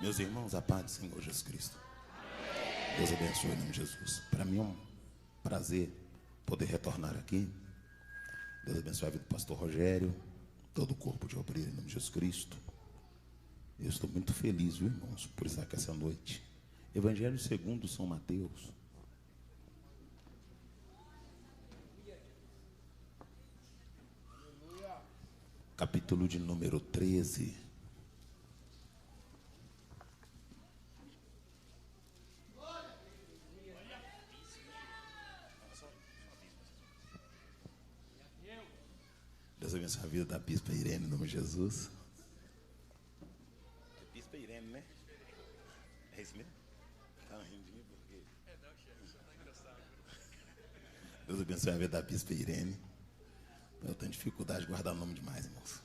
Meus irmãos, a paz do Senhor Jesus Cristo. Deus abençoe em nome de Jesus. Para mim é um prazer poder retornar aqui. Deus abençoe a vida do pastor Rogério, todo o corpo de obreiro em nome de Jesus Cristo. Eu estou muito feliz, viu, irmãos, por estar aqui essa noite. Evangelho segundo São Mateus. Capítulo de número 13. Deus abençoe a vida da Bispa Irene, em nome de Jesus. É Bispa Irene, né? É isso mesmo? Tá rindo porque... não, chefe, você tá engraçado. Deus abençoe a vida da Bispa Irene. Eu tenho dificuldade de guardar o nome demais, irmãos.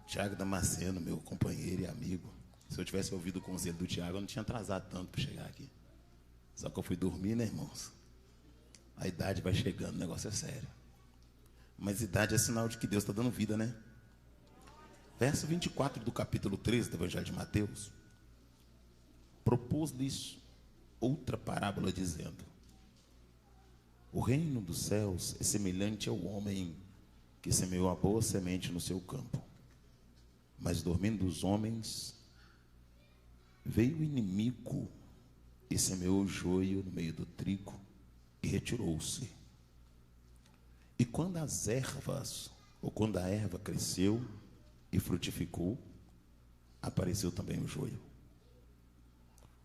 Tiago Damasceno, meu companheiro e amigo. Se eu tivesse ouvido o conselho do Tiago, eu não tinha atrasado tanto para chegar aqui. Só que eu fui dormir, né, irmãos? A idade vai chegando, o negócio é sério. Mas idade é sinal de que Deus está dando vida, né? Verso 24 do capítulo 13 do Evangelho de Mateus. Propôs-lhes outra parábola, dizendo: o reino dos céus é semelhante ao homem que semeou a boa semente no seu campo. Mas dormindo os homens, veio o inimigo e semeou o joio no meio do trigo e retirou-se. E quando as ervas, ou quando a erva cresceu e frutificou, apareceu também o joio.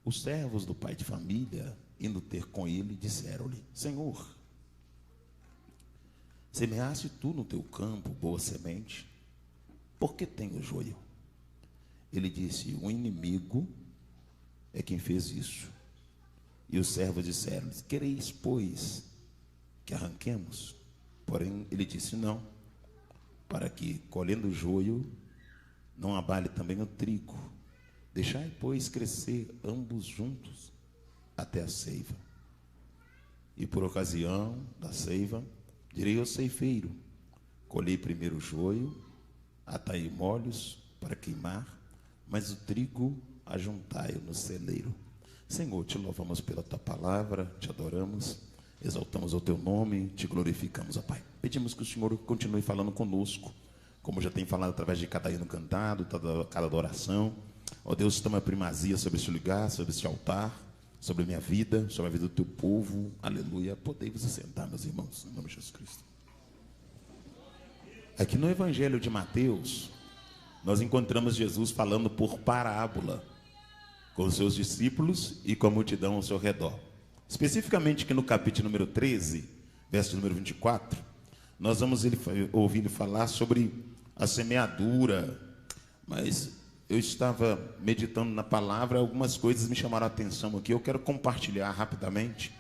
Os servos do pai de família, indo ter com ele, disseram-lhe: Senhor, semeaste tu no teu campo boa semente, por que tem o joio? Ele disse: o inimigo é quem fez isso. E os servos disseram-lhe: quereis, pois, que arranquemos? Porém, ele disse: não, para que, colhendo o joio, não abale também o trigo. Deixai, pois, crescer ambos juntos até a ceifa. E por ocasião da ceifa, direi ao ceifeiro: colhei primeiro o joio, atai molhos para queimar, mas o trigo ajuntai-o no celeiro. Senhor, te louvamos pela tua palavra, te adoramos, exaltamos o teu nome, te glorificamos, ó Pai. Pedimos que o Senhor continue falando conosco, como já tem falado através de cada hino cantado, cada adoração. Ó Deus, toma a primazia sobre esse lugar, sobre esse altar, sobre a minha vida, sobre a vida do teu povo. Aleluia. Podei-vos sentar, meus irmãos, em nome de Jesus Cristo. Aqui no Evangelho de Mateus, nós encontramos Jesus falando por parábola com os seus discípulos e com a multidão ao seu redor. Especificamente aqui no capítulo número 13, verso número 24, nós vamos ouvir ele falar sobre a semeadura. Mas eu estava meditando na palavra, algumas coisas me chamaram a atenção aqui, eu quero compartilhar rapidamente,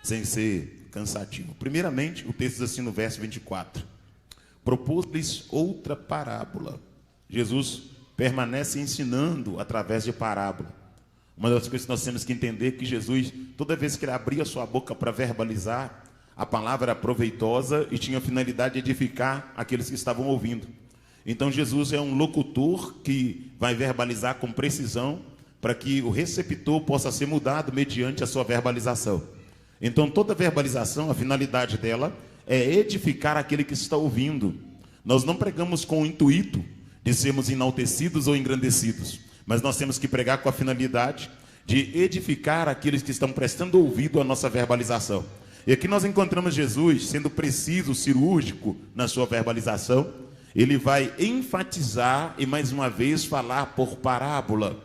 sem ser cansativo. Primeiramente, o texto diz assim no verso 24: propôs-lhes outra parábola. Jesus permanece ensinando através de parábola. Uma das coisas que nós temos que entender é que Jesus, toda vez que ele abria sua boca para verbalizar, a palavra era proveitosa e tinha a finalidade de edificar aqueles que estavam ouvindo. Então Jesus é um locutor que vai verbalizar com precisão para que o receptor possa ser mudado mediante a sua verbalização. Então toda verbalização, a finalidade dela é edificar aquele que está ouvindo. Nós não pregamos com o intuito de sermos enaltecidos ou engrandecidos, mas nós temos que pregar com a finalidade de edificar aqueles que estão prestando ouvido à nossa verbalização. E aqui nós encontramos Jesus sendo preciso, cirúrgico na sua verbalização. Ele vai enfatizar e mais uma vez falar por parábola.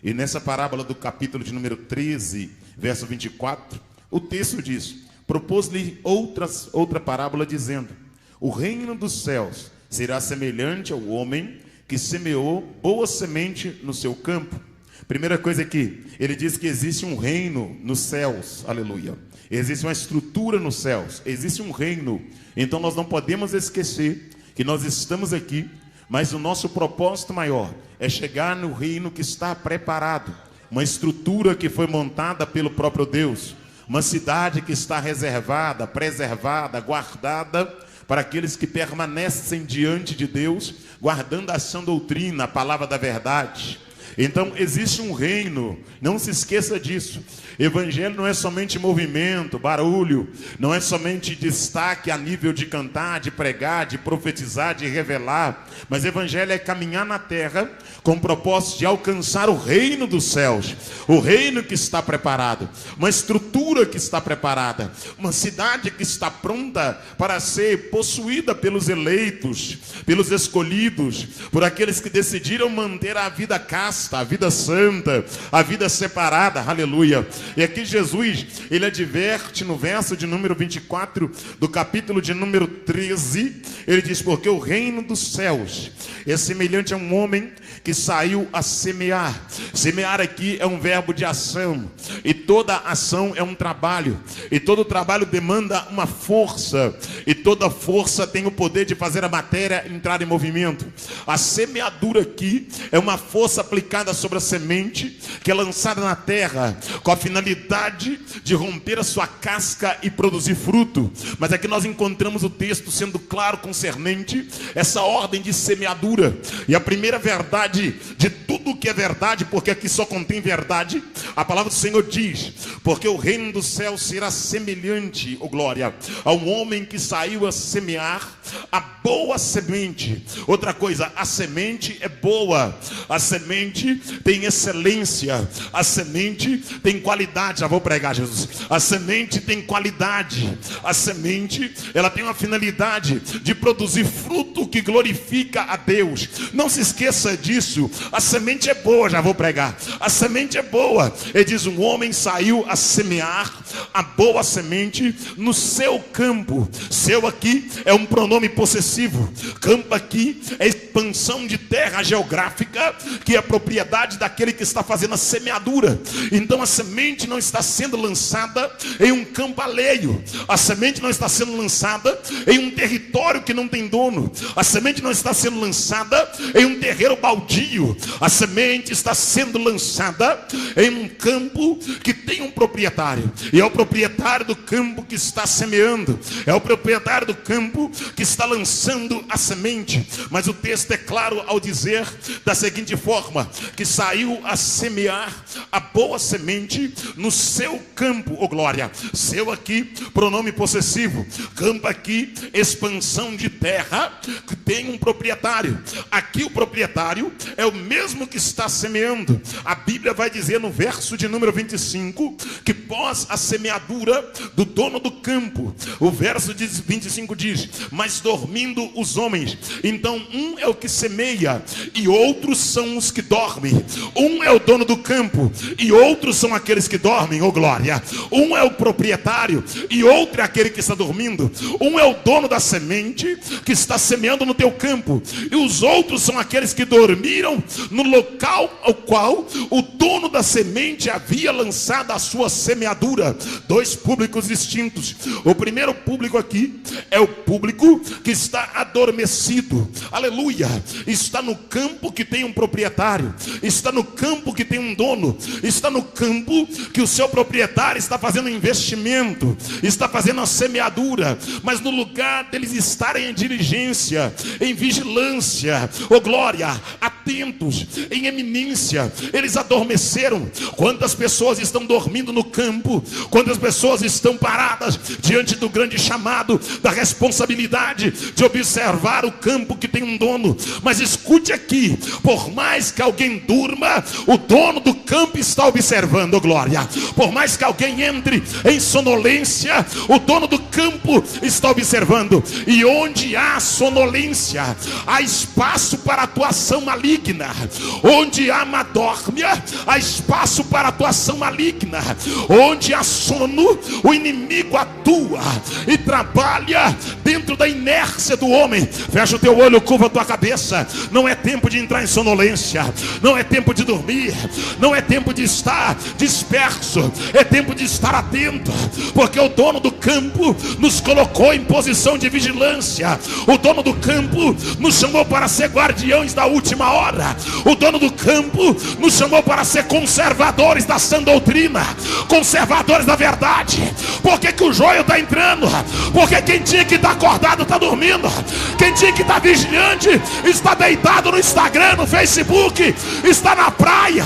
E nessa parábola do capítulo de número 13, verso 24, o texto diz: propôs-lhe outra parábola, dizendo: o reino dos céus será semelhante ao homem que semeou boa semente no seu campo. Primeira coisa aqui, ele diz que existe um reino nos céus, aleluia. Existe uma estrutura nos céus, existe um reino. Então nós não podemos esquecer que nós estamos aqui, mas o nosso propósito maior é chegar no reino que está preparado. Uma estrutura que foi montada pelo próprio Deus. Uma cidade que está reservada, preservada, guardada para aqueles que permanecem diante de Deus, guardando a sã doutrina, a palavra da verdade. Então existe um reino, não se esqueça disso. Evangelho não é somente movimento, barulho, não é somente destaque a nível de cantar, de pregar, de profetizar, de revelar, mas evangelho é caminhar na terra com o propósito de alcançar o reino dos céus, o reino que está preparado, uma estrutura que está preparada, uma cidade que está pronta para ser possuída pelos eleitos, pelos escolhidos, por aqueles que decidiram manter a vida casta, a vida santa, a vida separada, aleluia. E aqui Jesus, ele adverte no verso de número 24 do capítulo de número 13, ele diz: porque o reino dos céus é semelhante a um homem que saiu a semear. Semear aqui é um verbo de ação, e toda ação é um trabalho, e todo trabalho demanda uma força, e toda força tem o poder de fazer a matéria entrar em movimento. A semeadura aqui é uma força aplicada sobre a semente, que é lançada na terra, com a finalidade de romper a sua casca e produzir fruto. Mas aqui nós encontramos o texto sendo claro concernente essa ordem de semeadura. E a primeira verdade de tudo que é verdade, porque aqui só contém verdade, a palavra do Senhor diz: porque o reino dos céus será semelhante, ó glória, a um homem que saiu a semear a boa semente. Outra coisa, a semente é boa, a semente tem excelência, a semente tem qualidade. Já vou pregar, Jesus. A semente tem qualidade, a semente, ela tem uma finalidade de produzir fruto que glorifica a Deus. Não se esqueça disso. A semente é boa, já vou pregar. A semente é boa. Ele diz: um homem saiu a semear a boa semente no seu campo. Seu aqui é um pronome possessivo. Campo aqui é expansão de terra geográfica, que é a propriedade daquele que está fazendo a semeadura. Então a semente não está sendo lançada em um campo alheio. A semente não está sendo lançada em um território que não tem dono. A semente não está sendo lançada em um terreiro baldio. A semente está sendo lançada em um campo que tem um proprietário, e é o proprietário do campo que está semeando, é o proprietário do campo que está lançando a semente. Mas o texto é claro ao dizer da seguinte forma: que saiu a semear a boa semente no seu campo, ó glória. Seu aqui, pronome possessivo. Campo aqui, expansão de terra que tem um proprietário. Aqui o proprietário é o mesmo que está semeando. A Bíblia vai dizer no verso de número 25 que pós a semeadura do dono do campo, o verso de 25 diz: mas dormindo os homens, então um é o que semeia e outros são os que dormem. Um é o dono do campo e outros são aqueles que dormem, oh glória. Um é o proprietário e outro é aquele que está dormindo. Um é o dono da semente que está semeando no teu campo, e os outros são aqueles que dormiram no local ao qual o dono da semente havia lançado a sua semeadura. Dois públicos distintos. O primeiro público aqui é o público que está adormecido, aleluia, está no campo que tem um proprietário, está no campo que tem um dono, está no campo que o seu proprietário está fazendo um investimento, está fazendo a semeadura. Mas no lugar deles estarem em diligência, em vigilância, oh glória, atentos, em eminência, eles adormeceram. Quantas pessoas estão dormindo no campo? Quantas pessoas estão paradas diante do grande chamado, da responsabilidade de observar o campo que tem um dono? Mas escute aqui: por mais que alguém durma, o dono do campo está observando, oh glória. Por mais que alguém entre em sonolência, o dono do campo está observando. E onde há sonolência, há espaço para atuação maligna. Onde há madórmia, há espaço para atuação maligna. Onde há sono, o inimigo atua e trabalha dentro da inércia do homem. Fecha o teu olho, curva a tua cabeça. Não é tempo de entrar em sonolência, não é tempo de dormir, não é tempo de estar disperso, é tempo de estar atento, porque o dono do campo nos colocou em posição de vigilância. O dono do campo nos chamou para ser guardiões da última hora. O dono do campo nos chamou para ser conservadores da sã doutrina, conservadores da verdade. Por que o joio está entrando? Porque quem tinha que estar acordado está dormindo. Quem tinha que estar vigilante está deitado no Instagram, no Facebook, está na praia.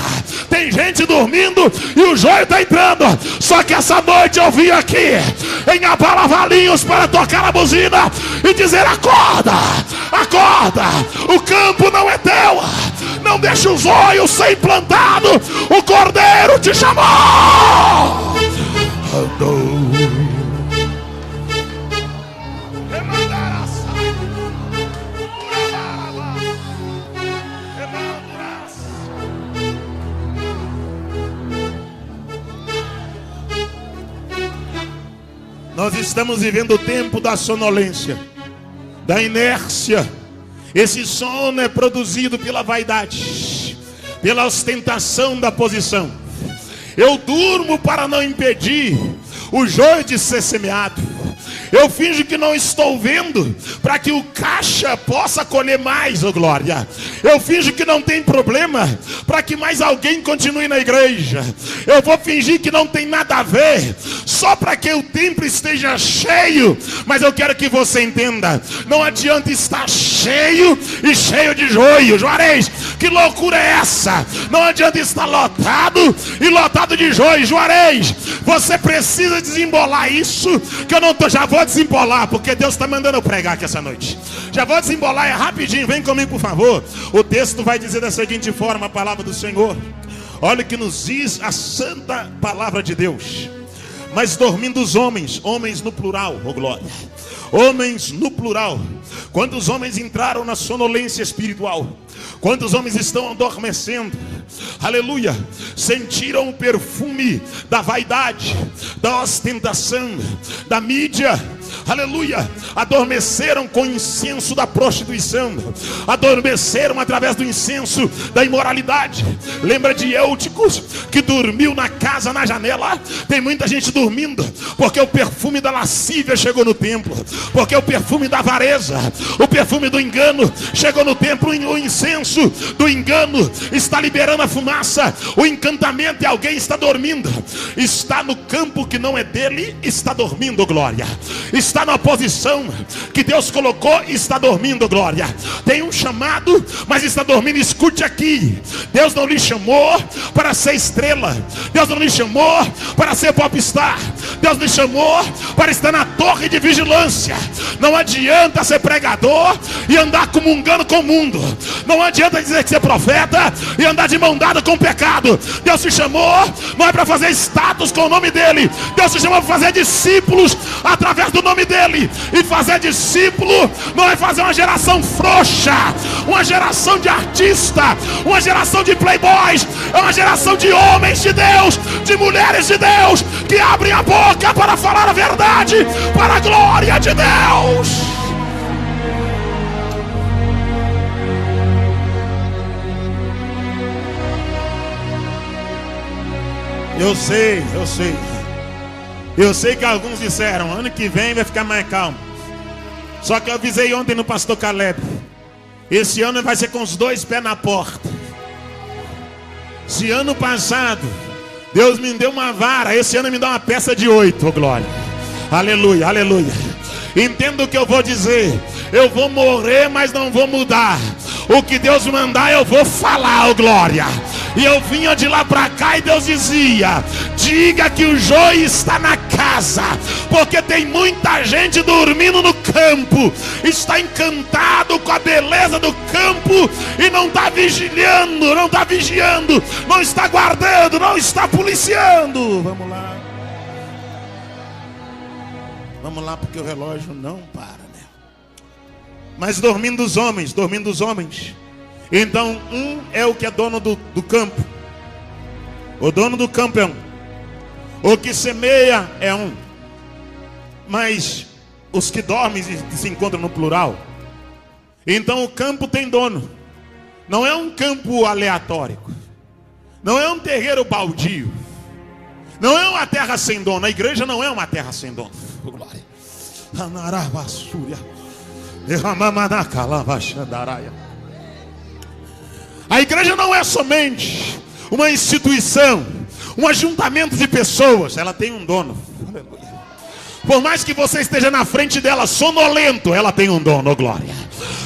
Tem gente dormindo e o joio está entrando. Só que essa noite eu vim aqui em Abala Valinhos para tocar a buzina e dizer: acorda, acorda, o campo não é teu. Não deixa o joio ser implantado. O Cordeiro te chamou. Nós estamos vivendo o tempo da sonolência, da inércia. Esse sono é produzido pela vaidade, pela ostentação da posição. Eu durmo para não impedir o joio de ser semeado. Eu finjo que não estou vendo para que o caixa possa colher mais, oh glória. Eu finjo que não tem problema para que mais alguém continue na igreja. Eu vou fingir que não tem nada a ver só para que o templo esteja cheio. Mas eu quero que você entenda: não adianta estar cheio e cheio de joio. Juarez, que loucura é essa? Não adianta estar lotado e lotado de joio. Juarez, você precisa desembolar isso, que eu não tô, já vou desembolar, porque Deus está mandando eu pregar aqui essa noite. Já vou desembolar, é rapidinho, vem comigo por favor. O texto vai dizer da seguinte forma, a palavra do Senhor. Olha o que nos diz a santa palavra de Deus. Mas dormindo os homens, homens no plural, oh glória, homens no plural. Quando os homens entraram na sonolência espiritual, quando os homens estão adormecendo, aleluia, sentiram o perfume da vaidade, da ostentação, da mídia, aleluia, adormeceram com o incenso da prostituição, adormeceram através do incenso da imoralidade. Lembra de Eutico que dormiu na casa, na janela? Tem muita gente dormindo porque o perfume da lascívia chegou no templo, porque o perfume da avareza, o perfume do engano chegou no templo. O incenso do engano está liberando a fumaça, o encantamento, e alguém está dormindo, está no campo que não é dele, está dormindo, glória. Está na posição que Deus colocou e está dormindo, glória. Tem um chamado, mas está dormindo. Escute aqui: Deus não lhe chamou para ser estrela, Deus não lhe chamou para ser popstar, Deus lhe chamou para estar na torre de vigilância. Não adianta ser pregador e andar comungando com o mundo. Não adianta dizer que ser profeta e andar de mão dada com o pecado. Deus te chamou não é para fazer status com o nome dele. Deus te chamou para fazer discípulos através do nome dele. E fazer discípulo não é fazer uma geração frouxa, uma geração de artistas, uma geração de playboys. É uma geração de homens de Deus, de mulheres de Deus, que abrem a boca para falar a verdade, para a glória de Deus. Eu sei que alguns disseram: ano que vem vai ficar mais calmo. Só que eu avisei ontem no pastor Caleb: esse ano vai ser com os dois pés na porta. Se ano passado Deus me deu uma vara, esse ano me dá uma peça de 8, oh glória. Aleluia, aleluia. Entenda o que eu vou dizer: eu vou morrer, mas não vou mudar. O que Deus mandar eu vou falar, oh glória. E eu vinha de lá para cá e Deus dizia: diga que o joio está na casa, porque tem muita gente dormindo no campo, está encantado com a beleza do campo e não está vigilando, não está vigiando, não está guardando, não está policiando. Vamos lá, porque o relógio não para, né? Mas dormindo os homens. Então um é o que é dono do campo. O dono do campo é um. O que semeia é um. Mas os que dormem se encontram no plural. Então o campo tem dono. Não é um campo aleatório. Não é um terreiro baldio. Não é uma terra sem dono. A igreja não é uma terra sem dono. Glória. A igreja não é somente uma instituição, um ajuntamento de pessoas, ela tem um dono. Por mais que você esteja na frente dela sonolento, ela tem um dono, oh glória.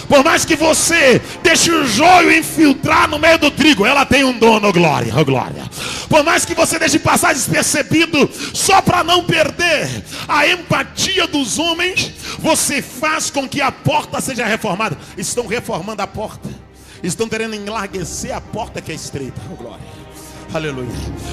Por mais que você deixe o joio infiltrar no meio do trigo, ela tem um dono, oh glória, oh glória. Por mais que você deixe passar despercebido, só para não perder a empatia dos homens, você faz com que a porta seja reformada. Estão reformando a porta, estão querendo enlarguecer a porta que é estreita, oh glória. Aleluia.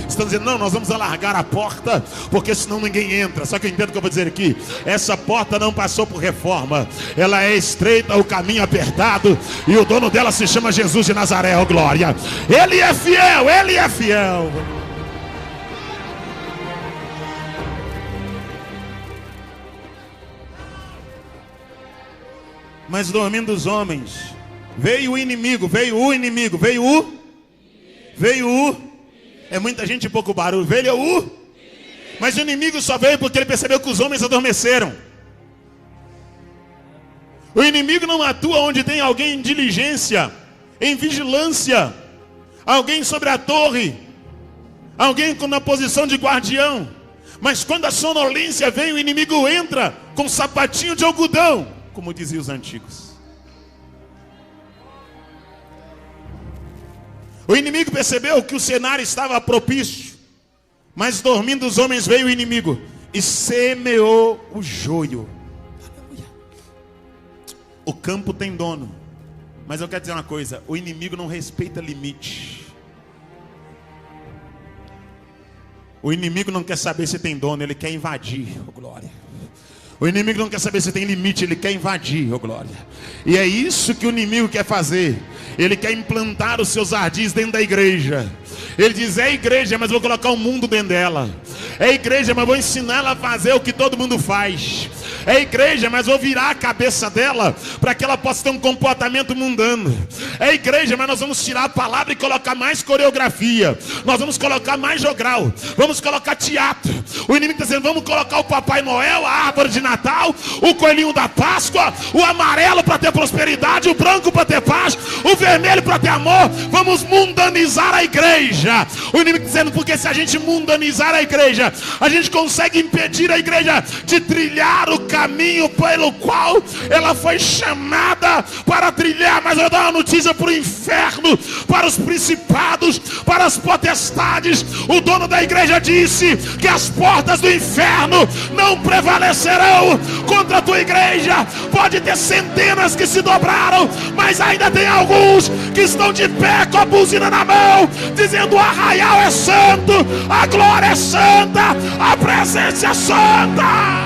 Estão dizendo, não, nós vamos alargar a porta, porque senão ninguém entra. Só que eu entendo o que eu vou dizer aqui. Essa porta não passou por reforma. Ela é estreita, o caminho apertado, e o dono dela se chama Jesus de Nazaré, oh glória. Ele é fiel, ele é fiel. Mas dormindo os homens, veio o inimigo. É muita gente e pouco barulho. Veio o. Mas o inimigo só veio porque ele percebeu que os homens adormeceram. O inimigo não atua onde tem alguém em diligência, em vigilância, alguém sobre a torre, alguém na posição de guardião. Mas quando a sonolência vem, o inimigo entra com sapatinho de algodão, como diziam os antigos. O inimigo percebeu que o cenário estava propício, mas dormindo os homens veio o inimigo e semeou o joio. O campo tem dono, mas eu quero dizer uma coisa: o inimigo não respeita limite. O inimigo não quer saber se tem dono, ele quer invadir, oh glória. O inimigo não quer saber se tem limite, ele quer invadir, oh glória. E é isso que o inimigo quer fazer. Ele quer implantar os seus ardis dentro da igreja. Ele diz, é igreja, mas vou colocar o mundo dentro dela. É igreja, mas vou ensinar ela a fazer o que todo mundo faz. É igreja, mas vou virar a cabeça dela para que ela possa ter um comportamento mundano. É igreja, mas nós vamos tirar a palavra e colocar mais coreografia. Nós vamos colocar mais jogral. Vamos colocar teatro. O inimigo está dizendo, vamos colocar o Papai Noel, a árvore de Natal, o coelhinho da Páscoa, o amarelo para ter prosperidade, o branco para ter paz, o vermelho para ter amor. Vamos mundanizar a igreja. O inimigo dizendo, porque se a gente mundanizar a igreja, a gente consegue impedir a igreja de trilhar o caminho pelo qual ela foi chamada para trilhar. Mas eu dou uma notícia para o inferno, para os principados, para as potestades. O dono da igreja disse que as portas do inferno não prevalecerão contra a tua igreja. Pode ter centenas que se dobraram, mas ainda tem alguns que estão de pé com a buzina na mão, dizendo, o arraial é santo, a glória é santa, a presença é santa.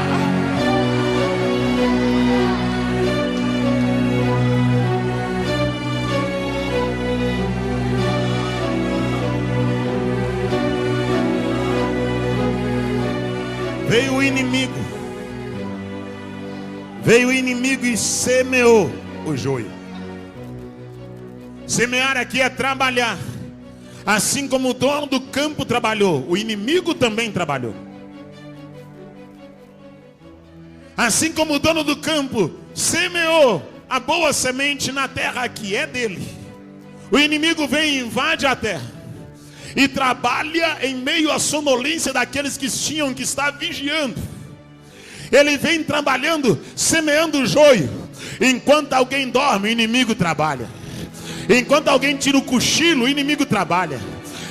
Veio o inimigo e semeou o joio. Semear aqui é trabalhar. Assim como o dono do campo trabalhou, o inimigo também trabalhou. Assim como o dono do campo semeou a boa semente na terra que é dele, o inimigo vem e invade a terra e trabalha em meio à sonolência daqueles que tinham que estar vigiando. Ele vem trabalhando, semeando o joio. Enquanto alguém dorme, o inimigo trabalha. Enquanto alguém tira o cochilo, o inimigo trabalha.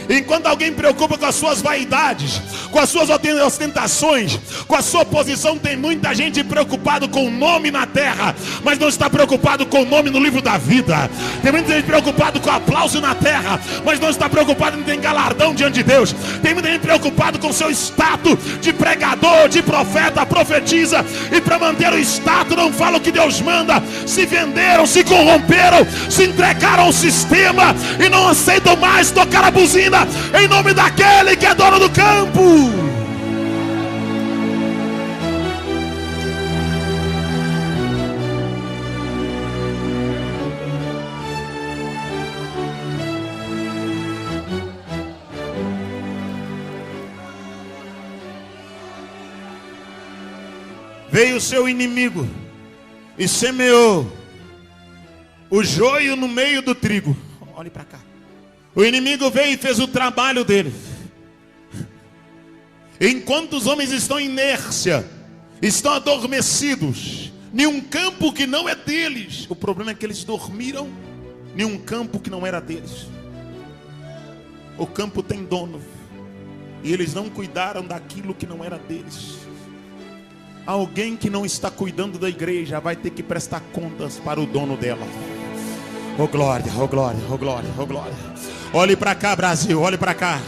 Enquanto alguém preocupa com as suas vaidades, com as suas ostentações, com a sua posição, tem muita gente preocupado com o nome na terra, mas não está preocupado com o nome no livro da vida. Tem muita gente preocupado com aplauso na terra, mas não está preocupado em ter galardão diante de Deus. Tem muita gente preocupado com o seu status de pregador, de profeta, profetiza, e para manter o status não fala o que Deus manda. Se venderam, se corromperam, se entregaram ao sistema e não aceitam mais tocar a buzina em nome daquele que é dono do campo. Veio o seu inimigo e semeou o joio no meio do trigo. Olhe para cá. O inimigo veio e fez o trabalho dele. Enquanto os homens estão em inércia, estão adormecidos, em um campo que não é deles. O problema é que eles dormiram em um campo que não era deles. O campo tem dono, e eles não cuidaram daquilo que não era deles. Alguém que não está cuidando da igreja vai ter que prestar contas para o dono dela. Oh glória, oh glória, oh glória, oh glória. Olhe para cá, Brasil, olhe para cá.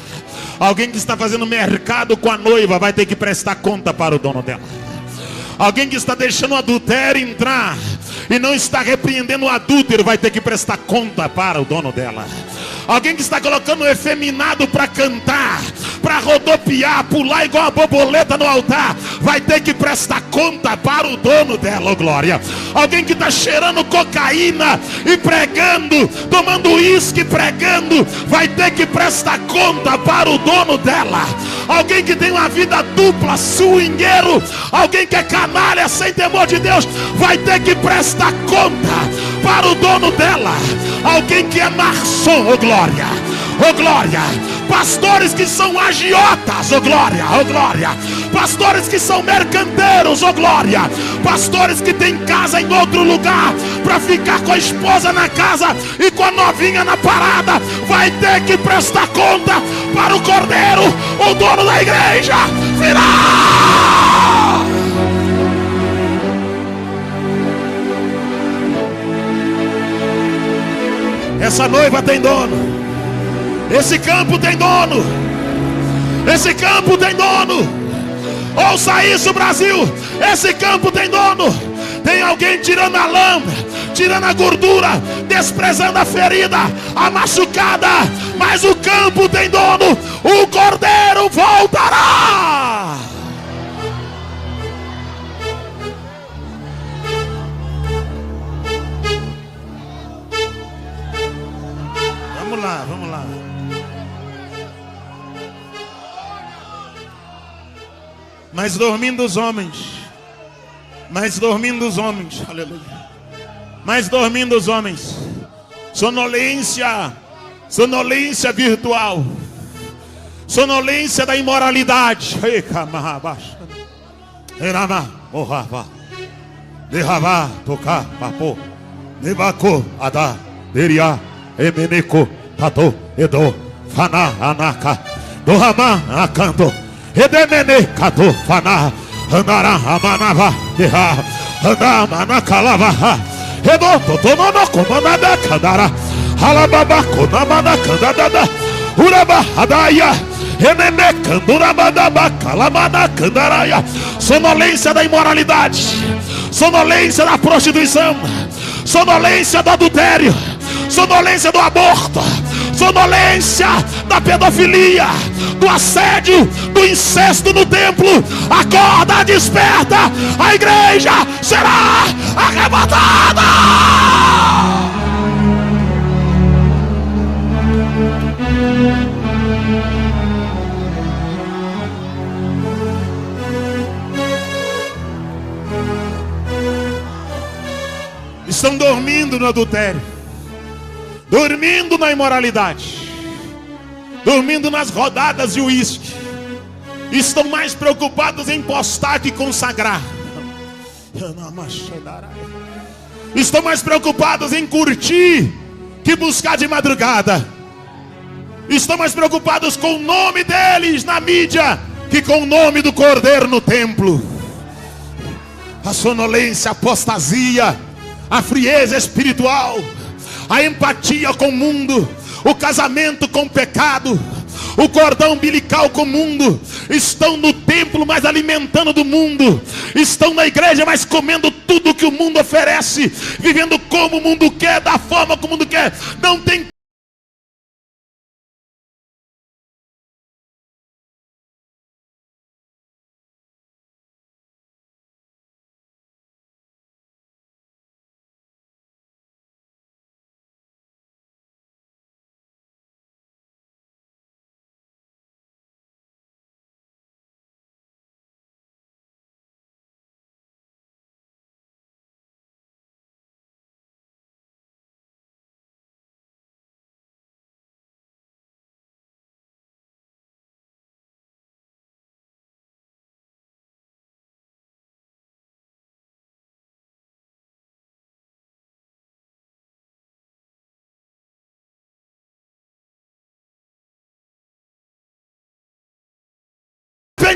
Alguém que está fazendo mercado com a noiva vai ter que prestar conta para o dono dela. Alguém que está deixando o adultério entrar e não está repreendendo o adúltero vai ter que prestar conta para o dono dela. Alguém que está colocando o efeminado para cantar, para rodopiar, pular igual uma borboleta no altar, vai ter que prestar conta para o dono dela, oh glória. Alguém que está cheirando cocaína e pregando, tomando uísque pregando, vai ter que prestar conta para o dono dela. Alguém que tem uma vida dupla, swingueiro, alguém que é canalha sem temor de Deus, vai ter que prestar conta para o dono dela. Alguém que é maçom, oh glória, oh glória. Pastores que são agiotas, oh glória, oh glória. Pastores que são mercanteiros, oh glória. Pastores que têm casa em outro lugar para ficar com a esposa na casa e com a novinha na parada, vai ter que prestar conta para o Cordeiro, o dono da igreja. Virá! Essa noiva tem dono. Esse campo tem dono. Esse campo tem dono. Ouça isso, Brasil. Esse campo tem dono. Tem alguém tirando a lama, tirando a gordura, desprezando a ferida, a machucada. Mas o campo tem dono. O Cordeiro voltará. Vamos lá, vamos lá. Mas dormindo os homens, aleluia. Mas dormindo os homens, sonolência virtual, sonolência da imoralidade. Derrava, tocar, papo, nevaco, adá, deria, emeneco, tato, edo, fana, anaka, dohama, acanto, edemene, cato, fana, andara, amanava, derra, andama, nakalava, edo, totonono, comandada, candara, alababa, conamana, candada, uraba, adaia, emene, candurabadaba, calamana, candaraia. Sonolência da imoralidade, sonolência da prostituição, sonolência do adultério, sonolência do aborto, sonolência da pedofilia, do assédio, do incesto no templo. Acorda, desperta, a igreja será arrebatada. Estão dormindo no adultério, dormindo na imoralidade, dormindo nas rodadas de uísque. Estão mais preocupados em postar que consagrar. Estão mais preocupados em curtir que buscar de madrugada. Estão mais preocupados com o nome deles na mídia que com o nome do Cordeiro no templo. A sonolência, a apostasia, a frieza espiritual, a empatia com o mundo, o casamento com o pecado, o cordão umbilical com o mundo. Estão no templo, mas alimentando do mundo. Estão na igreja, mas comendo tudo que o mundo oferece, vivendo como o mundo quer, da forma como o mundo quer. Não tem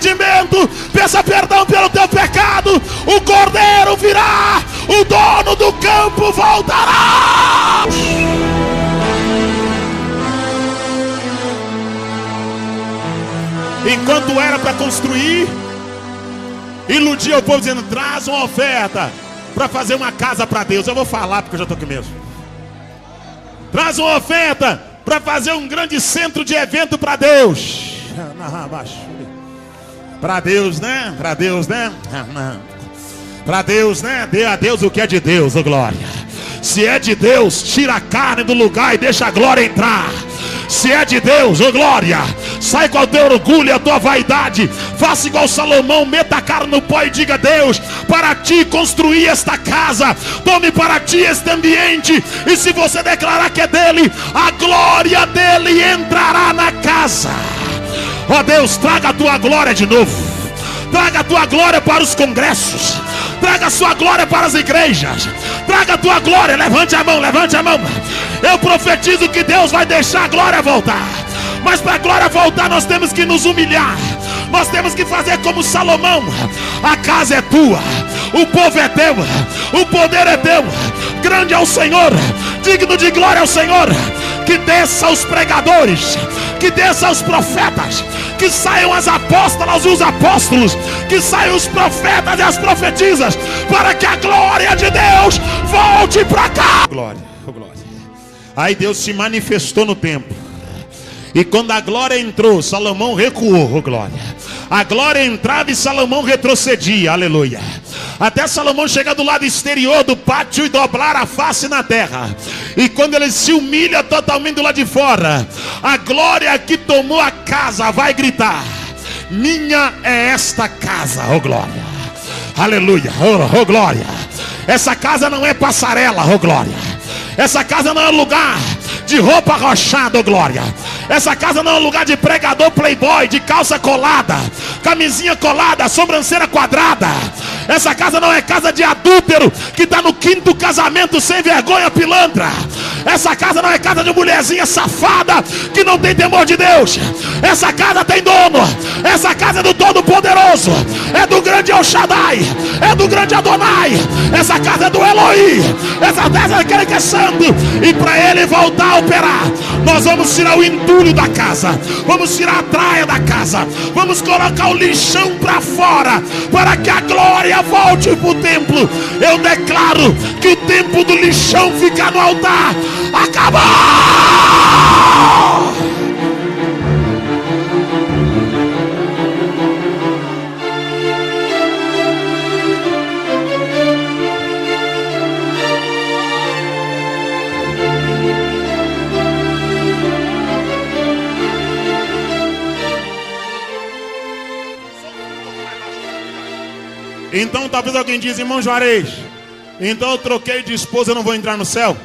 arrependimento, peça perdão pelo teu pecado, o cordeiro virá, o dono do campo voltará. Enquanto era para construir, iludia o povo dizendo: traz uma oferta para fazer uma casa para Deus. Eu vou falar porque eu já estou aqui mesmo. Traz uma oferta para fazer um grande centro de evento para Deus. Para Deus, né? Para Deus, né? Para Deus, né? Dê a Deus o que é de Deus, ô glória. Se é de Deus, tira a carne do lugar e deixa a glória entrar. Se é de Deus, ô glória, sai com o teu orgulho e a tua vaidade. Faça igual Salomão, meta a cara no pó e diga: Deus, para ti construí esta casa, tome para ti este ambiente. E se você declarar que é dele, a glória dele entrará na casa. Ó Deus, traga a tua glória de novo. Traga a tua glória para os congressos. Traga a sua glória para as igrejas. Traga a tua glória. Levante a mão, levante a mão. Eu profetizo que Deus vai deixar a glória voltar. Mas para a glória voltar nós temos que nos humilhar. Nós temos que fazer como Salomão. A casa é tua, o povo é teu, o poder é teu. Grande é o Senhor, digno de glória é o Senhor. Que desça os pregadores, que desça os profetas, que saiam as apóstolas e os apóstolos, que saiam os profetas e as profetisas, para que a glória de Deus volte para cá. Glória, glória. Aí Deus se manifestou no templo. E quando a glória entrou, Salomão recuou, glória. A glória entrava e Salomão retrocedia, aleluia. Até Salomão chegar do lado exterior do pátio e dobrar a face na terra. E quando ele se humilha totalmente do lado de fora, a glória que tomou a casa vai gritar: minha é esta casa, oh glória. Aleluia, oh glória. Essa casa não é passarela, oh glória. Essa casa não é lugar de roupa arrochada, oh glória. Essa casa não é lugar de pregador playboy, de calça colada, camisinha colada, sobrancelha quadrada. Essa casa não é casa de adúltero que está no 5º casamento sem vergonha, pilantra. Essa casa não é casa de mulherzinha safada que não tem temor de Deus. Essa casa tem dono. Essa casa é do Todo-Poderoso, é do grande El Shaddai, é do grande Adonai. Essa casa é do Elohim. Essa casa é aquele que é santo. E para ele voltar a operar, nós vamos tirar o entulho da casa, vamos tirar a traia da casa, vamos colocar o lixão para fora, para que a glória volte para o templo. Eu declaro que o tempo do lixão fica no altar. Acabou! Então talvez alguém diz: irmão Juarez, então eu troquei de esposa, eu não vou entrar no céu?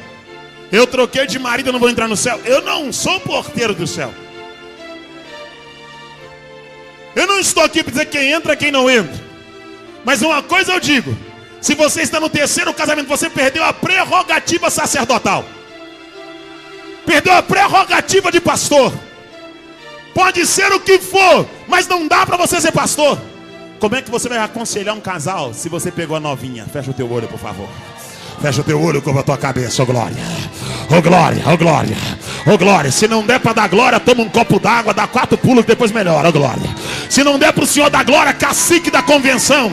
Eu troquei de marido, eu não vou entrar no céu? Eu não sou porteiro do céu. Eu não estou aqui para dizer quem entra e quem não entra. Mas uma coisa eu digo: se você está no 3º casamento, você perdeu a prerrogativa sacerdotal, perdeu a prerrogativa de pastor. Pode ser o que for, mas não dá para você ser pastor. Como é que você vai aconselhar um casal se você pegou a novinha? Fecha o teu olho, por favor. Fecha o teu olho, cobra a tua cabeça, oh glória. Oh glória, oh glória. Oh glória, se não der para dar glória, toma um copo d'água, dá 4 pulos que depois melhora, oh glória. Se não der para o Senhor dar glória, cacique da convenção,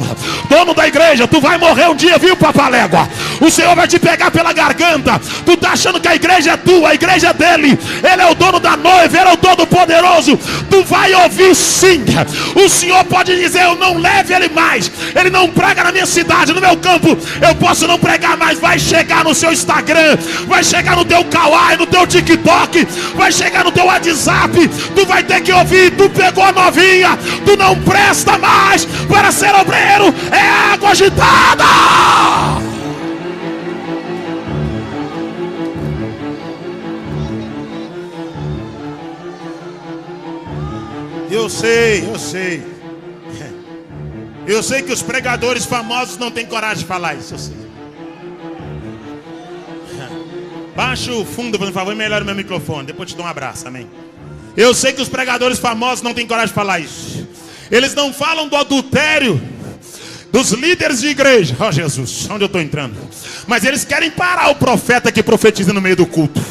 dono da igreja, tu vai morrer um dia, viu, papalégua? O Senhor vai te pegar pela garganta. Tu tá achando que a igreja é tua, a igreja é dele. Ele é o dono da noiva, ele é o Todo-Poderoso. Tu vai ouvir sim. O Senhor pode dizer: eu não levo ele mais, ele não prega na minha cidade, no meu campo, eu posso não pregar mais. Vai chegar no seu Instagram, vai chegar no teu Kawaii, no teu TikTok, vai chegar no teu WhatsApp. Tu vai ter que ouvir: tu pegou a novinha, tu não presta mais para ser obreiro, é água agitada. Eu sei que os pregadores famosos não têm coragem de falar isso, eu sei. Baixa o fundo, por favor, e melhora o meu microfone. Depois te dou um abraço, amém. Eu sei que os pregadores famosos não têm coragem de falar isso. Eles não falam do adultério dos líderes de igreja. Oh Jesus, onde eu estou entrando? Mas eles querem parar o profeta que profetiza no meio do culto.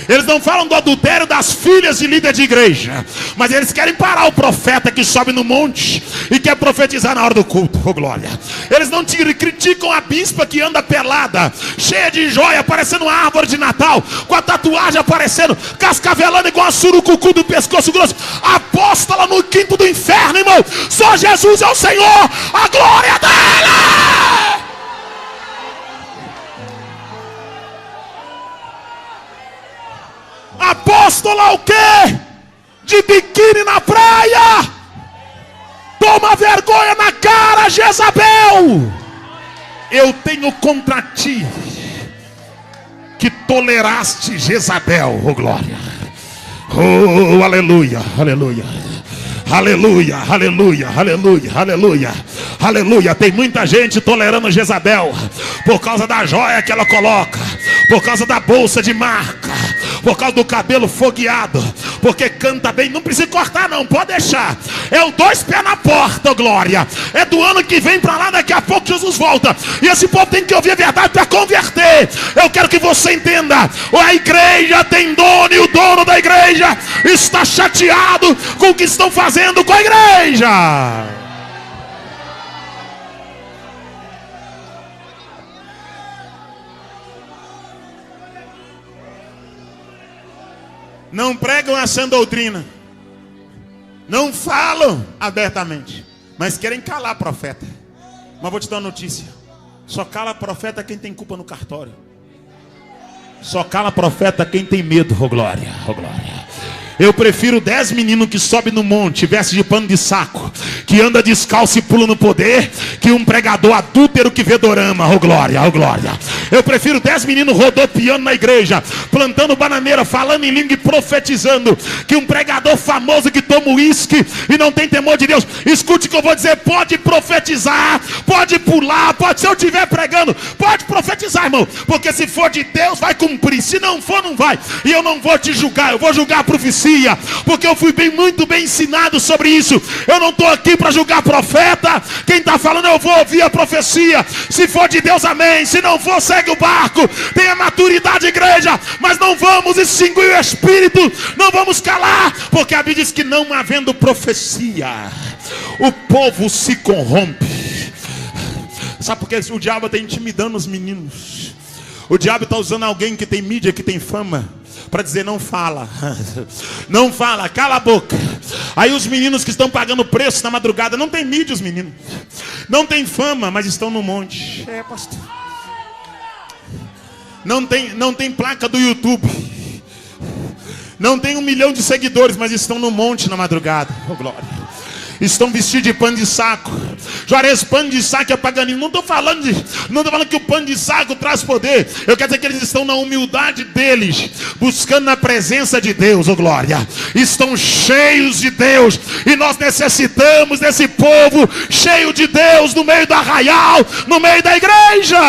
Eles não falam do adultério das filhas de líder de igreja, mas eles querem parar o profeta que sobe no monte e quer profetizar na hora do culto. Oh glória. Eles não criticam a bispa que anda pelada, cheia de joia, parecendo uma árvore de Natal, com a tatuagem aparecendo, cascavelando igual a surucucu do pescoço grosso, apóstola no quinto do inferno, irmão. Só Jesus é o Senhor, a glória dele. Apóstola o quê? De biquíni na praia. Toma vergonha na cara, Jezabel. Eu tenho contra ti que toleraste Jezabel. Oh glória. Oh aleluia, aleluia. Aleluia, aleluia, aleluia, aleluia, aleluia. Tem muita gente tolerando Jezabel por causa da joia que ela coloca, por causa da bolsa de marca, por causa do cabelo fogueado, porque canta bem. Não precisa cortar não, pode deixar. É o 2 pés na porta, oh glória. É do ano que vem para lá, daqui a pouco Jesus volta. E esse povo tem que ouvir a verdade para converter. Eu quero que você entenda. A igreja tem dono e o dono da igreja está chateado com o que estão fazendo com a igreja. Não pregam a sã doutrina, não falam abertamente, mas querem calar profeta. Mas vou te dar uma notícia: só cala profeta quem tem culpa no cartório. Só cala profeta quem tem medo. Oh glória, oh glória. Eu prefiro 10 meninos que sobem no monte, veste de pano de saco, que anda descalço e pula no poder, que um pregador adúltero que vê dorama. Oh glória, oh glória. Eu prefiro 10 meninos rodopiando na igreja, plantando bananeira, falando em língua e profetizando, que um pregador famoso que toma uísque e não tem temor de Deus. Escute o que eu vou dizer: pode profetizar, pode pular, pode, se eu estiver pregando, pode profetizar, irmão, porque se for de Deus vai cumprir, se não for não vai. E eu não vou te julgar, eu vou julgar a profecia, porque eu fui muito bem ensinado sobre isso. Eu não estou aqui para julgar profeta. Quem está falando, eu vou ouvir a profecia. Se for de Deus, amém. Se não for, segue o barco. Tenha maturidade, igreja, mas não vamos extinguir o espírito, não vamos calar, porque a Bíblia diz que não havendo profecia, o povo se corrompe. Sabe por que o diabo está intimidando os meninos? O diabo está usando alguém que tem mídia, que tem fama, para dizer: não fala, não fala, cala a boca. Aí os meninos que estão pagando preço na madrugada, não tem mídia, os meninos não tem fama, mas estão no monte. É, pastor. Não tem placa do YouTube, não tem 1 milhão de seguidores, mas estão no monte na madrugada. Oh glória. Estão vestidos de pano de saco. Juarez, pano de saco é paganismo. Não estou falando que o pano de saco traz poder. Eu quero dizer que eles estão na humildade deles, buscando na presença de Deus. Oh glória. Estão cheios de Deus, e nós necessitamos desse povo cheio de Deus no meio do arraial, no meio da igreja.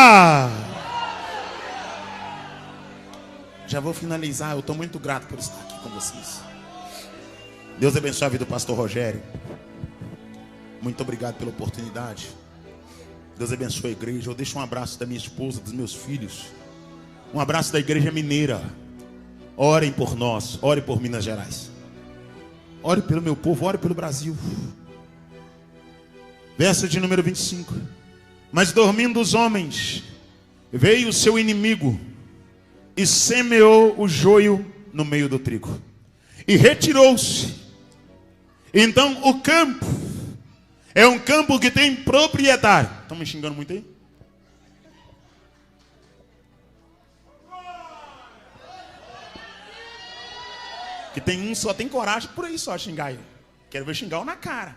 Já vou finalizar. Eu estou muito grato por estar aqui com vocês. Deus abençoe a vida do pastor Rogério. Muito obrigado pela oportunidade. Deus abençoe a igreja. Eu deixo um abraço da minha esposa, dos meus filhos. Um abraço da igreja mineira. Orem por nós, orem por Minas Gerais. Ore pelo meu povo, ore pelo Brasil. Verso de número 25. Mas dormindo os homens, veio o seu inimigo e semeou o joio no meio do trigo, e retirou-se. Então o campo é um campo que tem proprietário. Estão me xingando muito aí? Que tem um só tem coragem por aí só xingar eu. Quero ver xingar eu na cara.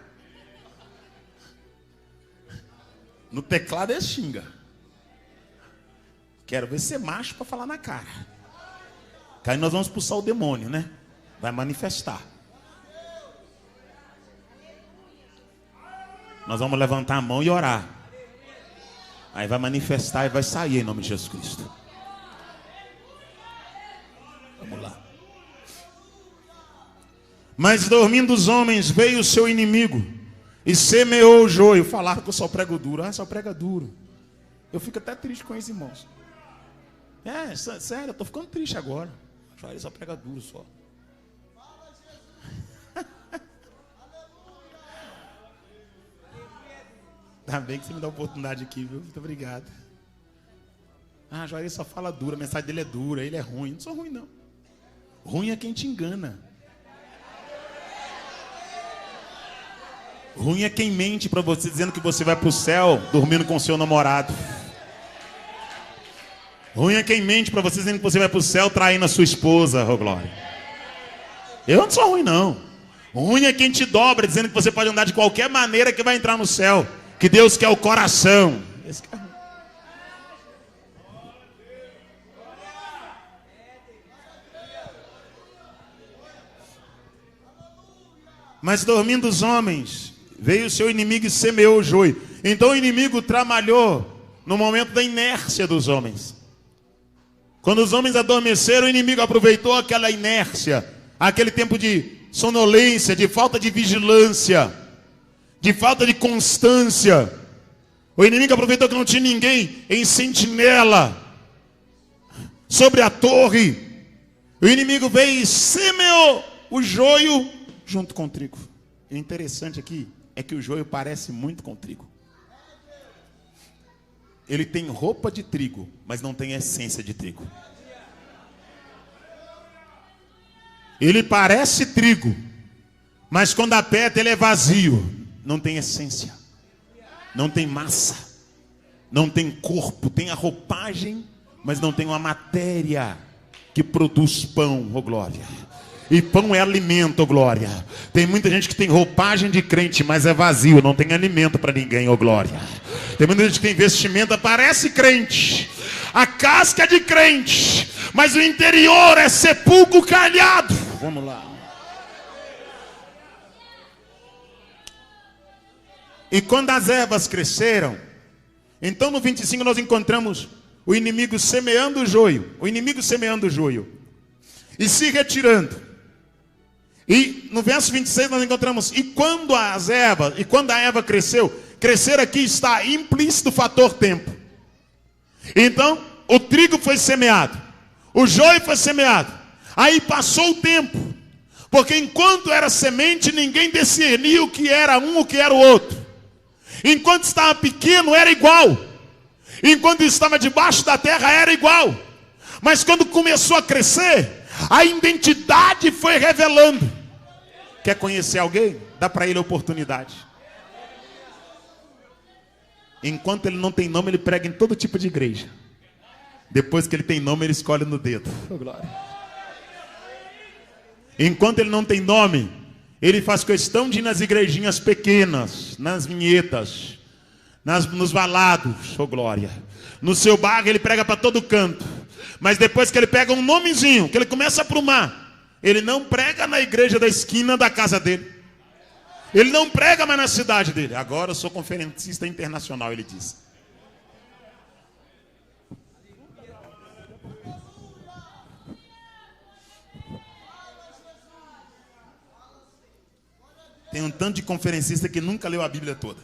No teclado ele xinga. Quero ver ser macho para falar na cara. Que aí nós vamos expulsar o demônio, né? Vai manifestar. Nós vamos levantar a mão e orar. Aí vai manifestar e vai sair em nome de Jesus Cristo. Vamos lá. Mas dormindo os homens, veio o seu inimigo e semeou o joio. Falaram que eu só prego duro. Ah, só prega duro. Eu fico até triste com isso, irmãos. Sério, eu tô ficando triste agora. Ele só prega duro só. Tá bem que você me dá a oportunidade aqui, viu? Muito obrigado. Joair só fala duro, a mensagem dele é dura, ele é ruim. Não sou ruim, não. Ruim é quem te engana. Ruim é quem mente para você, dizendo que você vai para o céu dormindo com o seu namorado. Ruim é quem mente para você, dizendo que você vai para o céu traindo a sua esposa, oh glória. Eu não sou ruim, não. Ruim é quem te dobra, dizendo que você pode andar de qualquer maneira que vai entrar no céu. Que Deus quer o coração. Esse que é ruim. Mas dormindo os homens, veio o seu inimigo e semeou o joio. Então o inimigo trabalhou no momento da inércia dos homens. Quando os homens adormeceram, o inimigo aproveitou aquela inércia, aquele tempo de sonolência, de falta de vigilância, de falta de constância. O inimigo aproveitou que não tinha ninguém em sentinela sobre a torre. O inimigo veio e semeou o joio junto com o trigo. E o interessante aqui é que o joio parece muito com o trigo. Ele tem roupa de trigo, mas não tem essência de trigo. Ele parece trigo, mas quando aperta ele é vazio. Não tem essência, não tem massa, não tem corpo. Tem a roupagem, mas não tem uma matéria que produz pão, oh glória. E pão é alimento, oh glória. Tem muita gente que tem roupagem de crente, mas é vazio, não tem alimento para ninguém, oh glória. Tem muita gente que tem vestimenta, parece crente, a casca é de crente, mas o interior é sepulcro calhado. Vamos lá. E quando as ervas cresceram, então no 25 nós encontramos o inimigo semeando o joio. O inimigo semeando o joio e se retirando. E no verso 26 nós encontramos, e quando a erva cresceu, crescer aqui está implícito o fator tempo. Então, o trigo foi semeado, o joio foi semeado, aí passou o tempo, porque enquanto era semente, ninguém discernia o que era um, o que era o outro. Enquanto estava pequeno, era igual. Enquanto estava debaixo da terra, era igual. Mas quando começou a crescer, a identidade foi revelando. Quer conhecer alguém? Dá para ele a oportunidade. Enquanto ele não tem nome, ele prega em todo tipo de igreja. Depois que ele tem nome, ele escolhe no dedo. Oh, glória. Enquanto ele não tem nome, ele faz questão de ir nas igrejinhas pequenas, nas vinhetas, nos valados, oh glória. No seu bairro ele prega para todo canto. Mas depois que ele pega um nomezinho, que ele começa a aprumar, ele não prega na igreja da esquina da casa dele. Ele não prega mais na cidade dele. Agora eu sou conferencista internacional, ele diz. Tem um tanto de conferencista que nunca leu a Bíblia toda.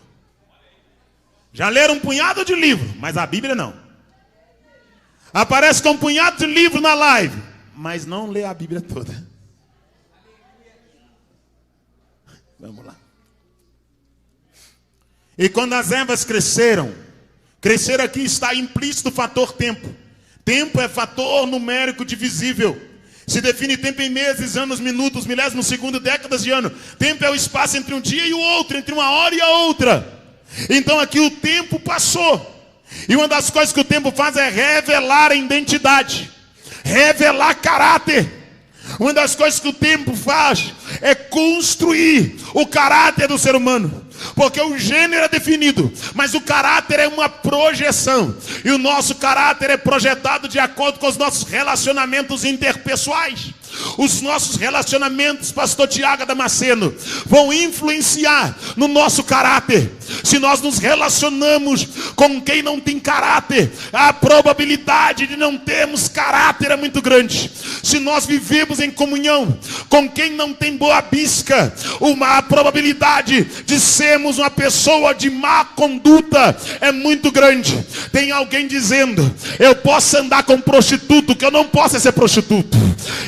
Já leram um punhado de livro, mas a Bíblia não. Aparece com um punhado de livro na live, mas não lê a Bíblia toda. Vamos lá. E quando as ervas cresceram, crescer aqui está implícito o fator tempo. Tempo é fator numérico divisível. Se define tempo em meses, anos, minutos, milésimos, segundos, décadas de ano. Tempo é o espaço entre um dia e o outro, entre uma hora e a outra. Então aqui o tempo passou. E uma das coisas que o tempo faz é revelar a identidade, revelar caráter. Uma das coisas que o tempo faz é construir o caráter do ser humano. Porque o gênero é definido, mas o caráter é uma projeção. E o nosso caráter é projetado de acordo com os nossos relacionamentos interpessoais. Os nossos relacionamentos, pastor Tiago Damasceno, vão influenciar no nosso caráter. se nós nos relacionamos com quem não tem caráter, a probabilidade de não termos caráter é muito grande. Se nós vivemos em comunhão com quem não tem boa bisca, a probabilidade de sermos uma pessoa de má conduta é muito grande. Tem alguém dizendo: eu posso andar com prostituto, que eu não posso ser prostituto.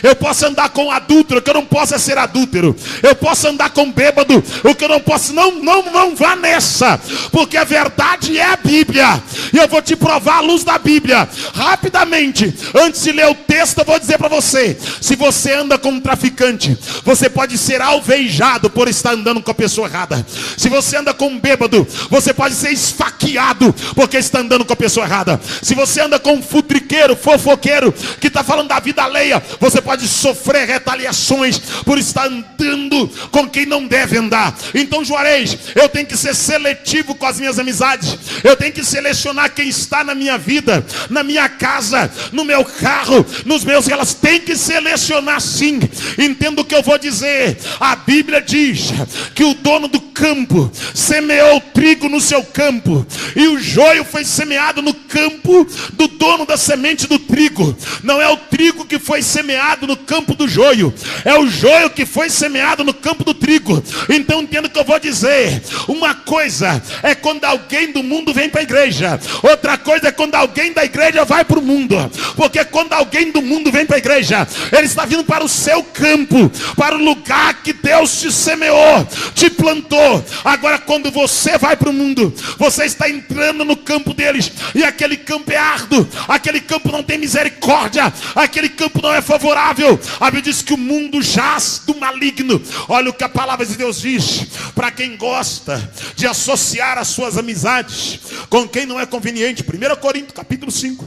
Eu posso andar com adúltero, que eu não posso ser adúltero. Eu posso andar com bêbado, o que eu não posso. Não vá nessa, porque a verdade é a Bíblia, e eu vou te provar à luz da Bíblia. Rapidamente, antes de ler o texto, eu vou dizer para você: se você anda com um traficante, você pode ser alvejado por estar andando com a pessoa errada. Se você anda com um bêbado, você pode ser esfaqueado porque está andando com a pessoa errada. Se você anda com um futriqueiro, fofoqueiro, que está falando da vida alheia, você pode sofrer retaliações por estar andando com quem não deve andar. Então, Juarez, eu tenho que ser seletivo com as minhas amizades. Eu tenho que selecionar quem está na minha vida, na minha casa, no meu carro, nos meus relacionamentos. Tem que selecionar sim. Entendo o que eu vou dizer. A Bíblia diz que o dono do campo semeou trigo no seu campo, e o joio foi semeado no campo do dono da semente do trigo. Não é o trigo que foi semeado no campo do joio, é o joio que foi semeado no campo do trigo. Então entendo o que eu vou dizer. Uma coisa é quando alguém do mundo vem para a igreja, outra coisa é quando alguém da igreja vai para o mundo. Porque quando alguém do mundo vem para a igreja, ele está vindo para o seu campo, para o lugar que Deus te semeou, te plantou. Agora, quando você vai para o mundo, você está entrando no campo deles, e aquele campo é árduo, aquele campo não tem misericórdia, aquele campo não é favorável. A Bíblia diz que o mundo jaz do maligno. Olha o que a palavra de Deus diz para quem gosta de associar as suas amizades com quem não é conveniente. 1 Coríntios capítulo 5.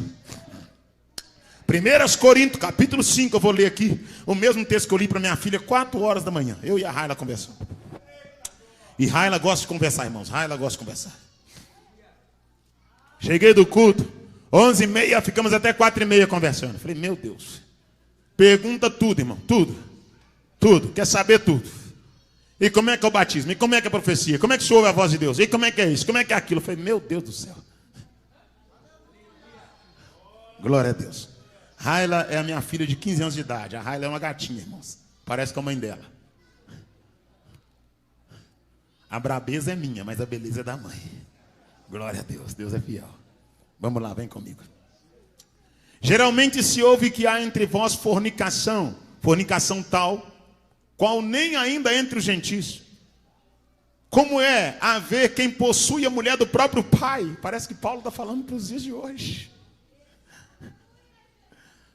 1 Coríntios capítulo 5, eu vou ler aqui o mesmo texto que eu li para minha filha 4 horas da manhã. Eu e a Raila conversando. E Raila gosta de conversar, irmãos. Raila gosta de conversar. Cheguei do culto 11h30, ficamos até 4h30 conversando. Falei: meu Deus, pergunta tudo, irmão. Tudo, quer saber tudo. E como é que é o batismo? E como é que é a profecia? Como é que se ouve a voz de Deus? E como é que é isso? Como é que é aquilo? Eu falei: meu Deus do céu. Glória a Deus. Raila é a minha filha de 15 anos de idade. A Raila é uma gatinha, irmãos. Parece com a mãe dela. A brabeza é minha, mas a beleza é da mãe. Glória a Deus, Deus é fiel. Vamos lá, vem comigo. Geralmente se ouve que há entre vós fornicação tal, qual nem ainda entre os gentios. Como é haver quem possui a mulher do próprio pai? Parece que Paulo está falando para os dias de hoje.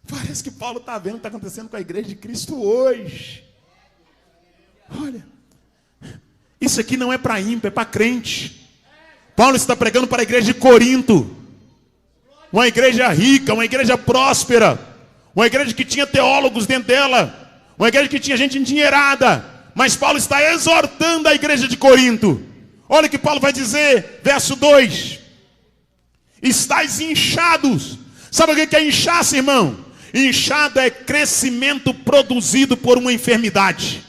Parece que Paulo está vendo o que está acontecendo com a igreja de Cristo hoje. Olha, isso aqui não é para ímpio, é para crente. Paulo está pregando para a igreja de Corinto. Uma igreja rica, uma igreja próspera. Uma igreja que tinha teólogos dentro dela. Uma igreja que tinha gente endinheirada. Mas Paulo está exortando a igreja de Corinto. Olha o que Paulo vai dizer, verso 2. Estais inchados. Sabe o que é inchar-se, irmão? Inchado é crescimento produzido por uma enfermidade.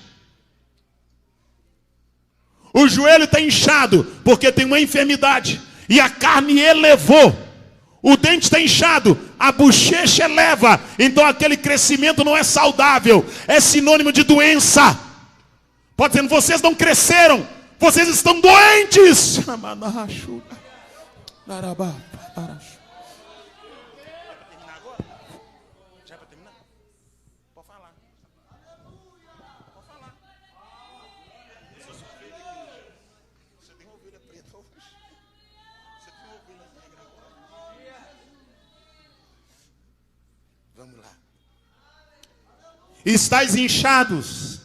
O joelho está inchado porque tem uma enfermidade e a carne elevou. O dente está inchado, a bochecha eleva. Então aquele crescimento não é saudável, é sinônimo de doença. Pode dizer: vocês não cresceram, vocês estão doentes. Vamos lá. Estais inchados,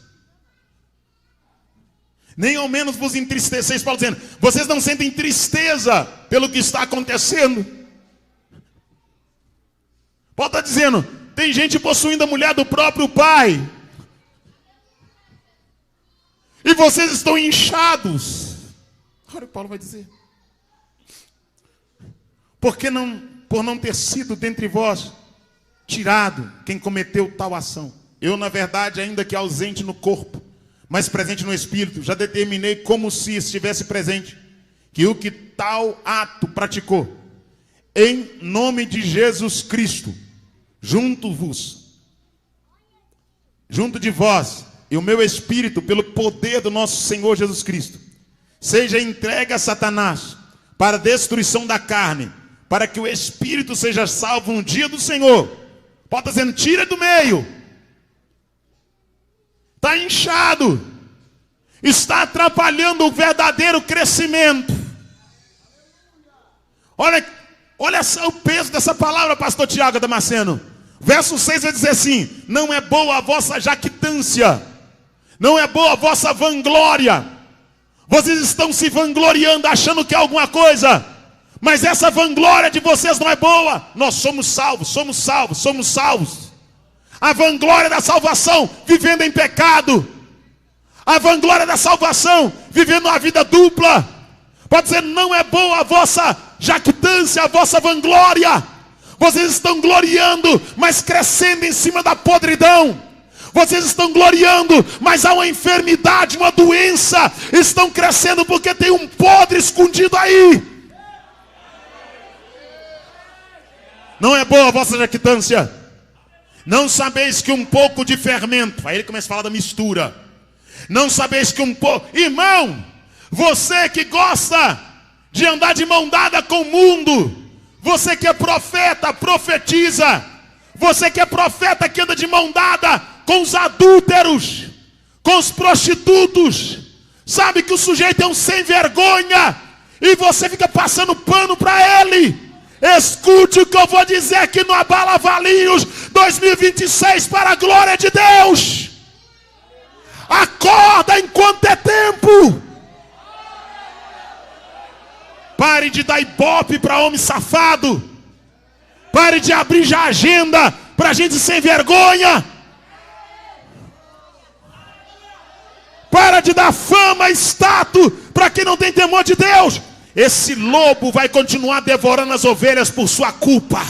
nem ao menos vos entristeceis. Paulo dizendo: vocês não sentem tristeza pelo que está acontecendo. Paulo está dizendo: tem gente possuindo a mulher do próprio pai, e vocês estão inchados. Olha o que Paulo vai dizer: por não ter sido dentre vós tirado quem cometeu tal ação. Eu, na verdade, ainda que ausente no corpo, mas presente no espírito, já determinei, como se estivesse presente, que o que tal ato praticou, em nome de Jesus Cristo, junto de vós, e o meu espírito, pelo poder do nosso Senhor Jesus Cristo, seja entregue a Satanás, para a destruição da carne, para que o espírito seja salvo no dia do Senhor. Pode estar dizendo, tira do meio. Está inchado. Está atrapalhando o verdadeiro crescimento. Olha o peso dessa palavra, pastor Tiago Damasceno. Verso 6 vai dizer assim: não é boa a vossa jactância, não é boa a vossa vanglória. Vocês estão se vangloriando, achando que é alguma coisa, mas essa vanglória de vocês não é boa. Nós somos salvos, somos salvos, somos salvos. A vanglória da salvação, vivendo em pecado. A vanglória da salvação, vivendo uma vida dupla. Pode dizer, não é boa a vossa jactância, a vossa vanglória. Vocês estão gloriando, mas crescendo em cima da podridão. Vocês estão gloriando, mas há uma enfermidade, uma doença. Estão crescendo porque tem um podre escondido aí. Não é boa a vossa jactância. Não sabeis que um pouco de fermento. Aí ele começa a falar da mistura. Não sabeis que um pouco... Irmão, você que gosta de andar de mão dada com o mundo, você que é profeta, profetiza, você que é profeta que anda de mão dada com os adúlteros, com os prostitutos, sabe que o sujeito é um sem vergonha, e você fica passando pano para ele. Escute o que eu vou dizer aqui no Abala Valinhos 2026 para a glória de Deus. Acorda enquanto é tempo. Pare de dar ibope para homem safado. Pare de abrir já agenda para gente sem vergonha. Para de dar fama e status para quem não tem temor de Deus. Esse lobo vai continuar devorando as ovelhas por sua culpa.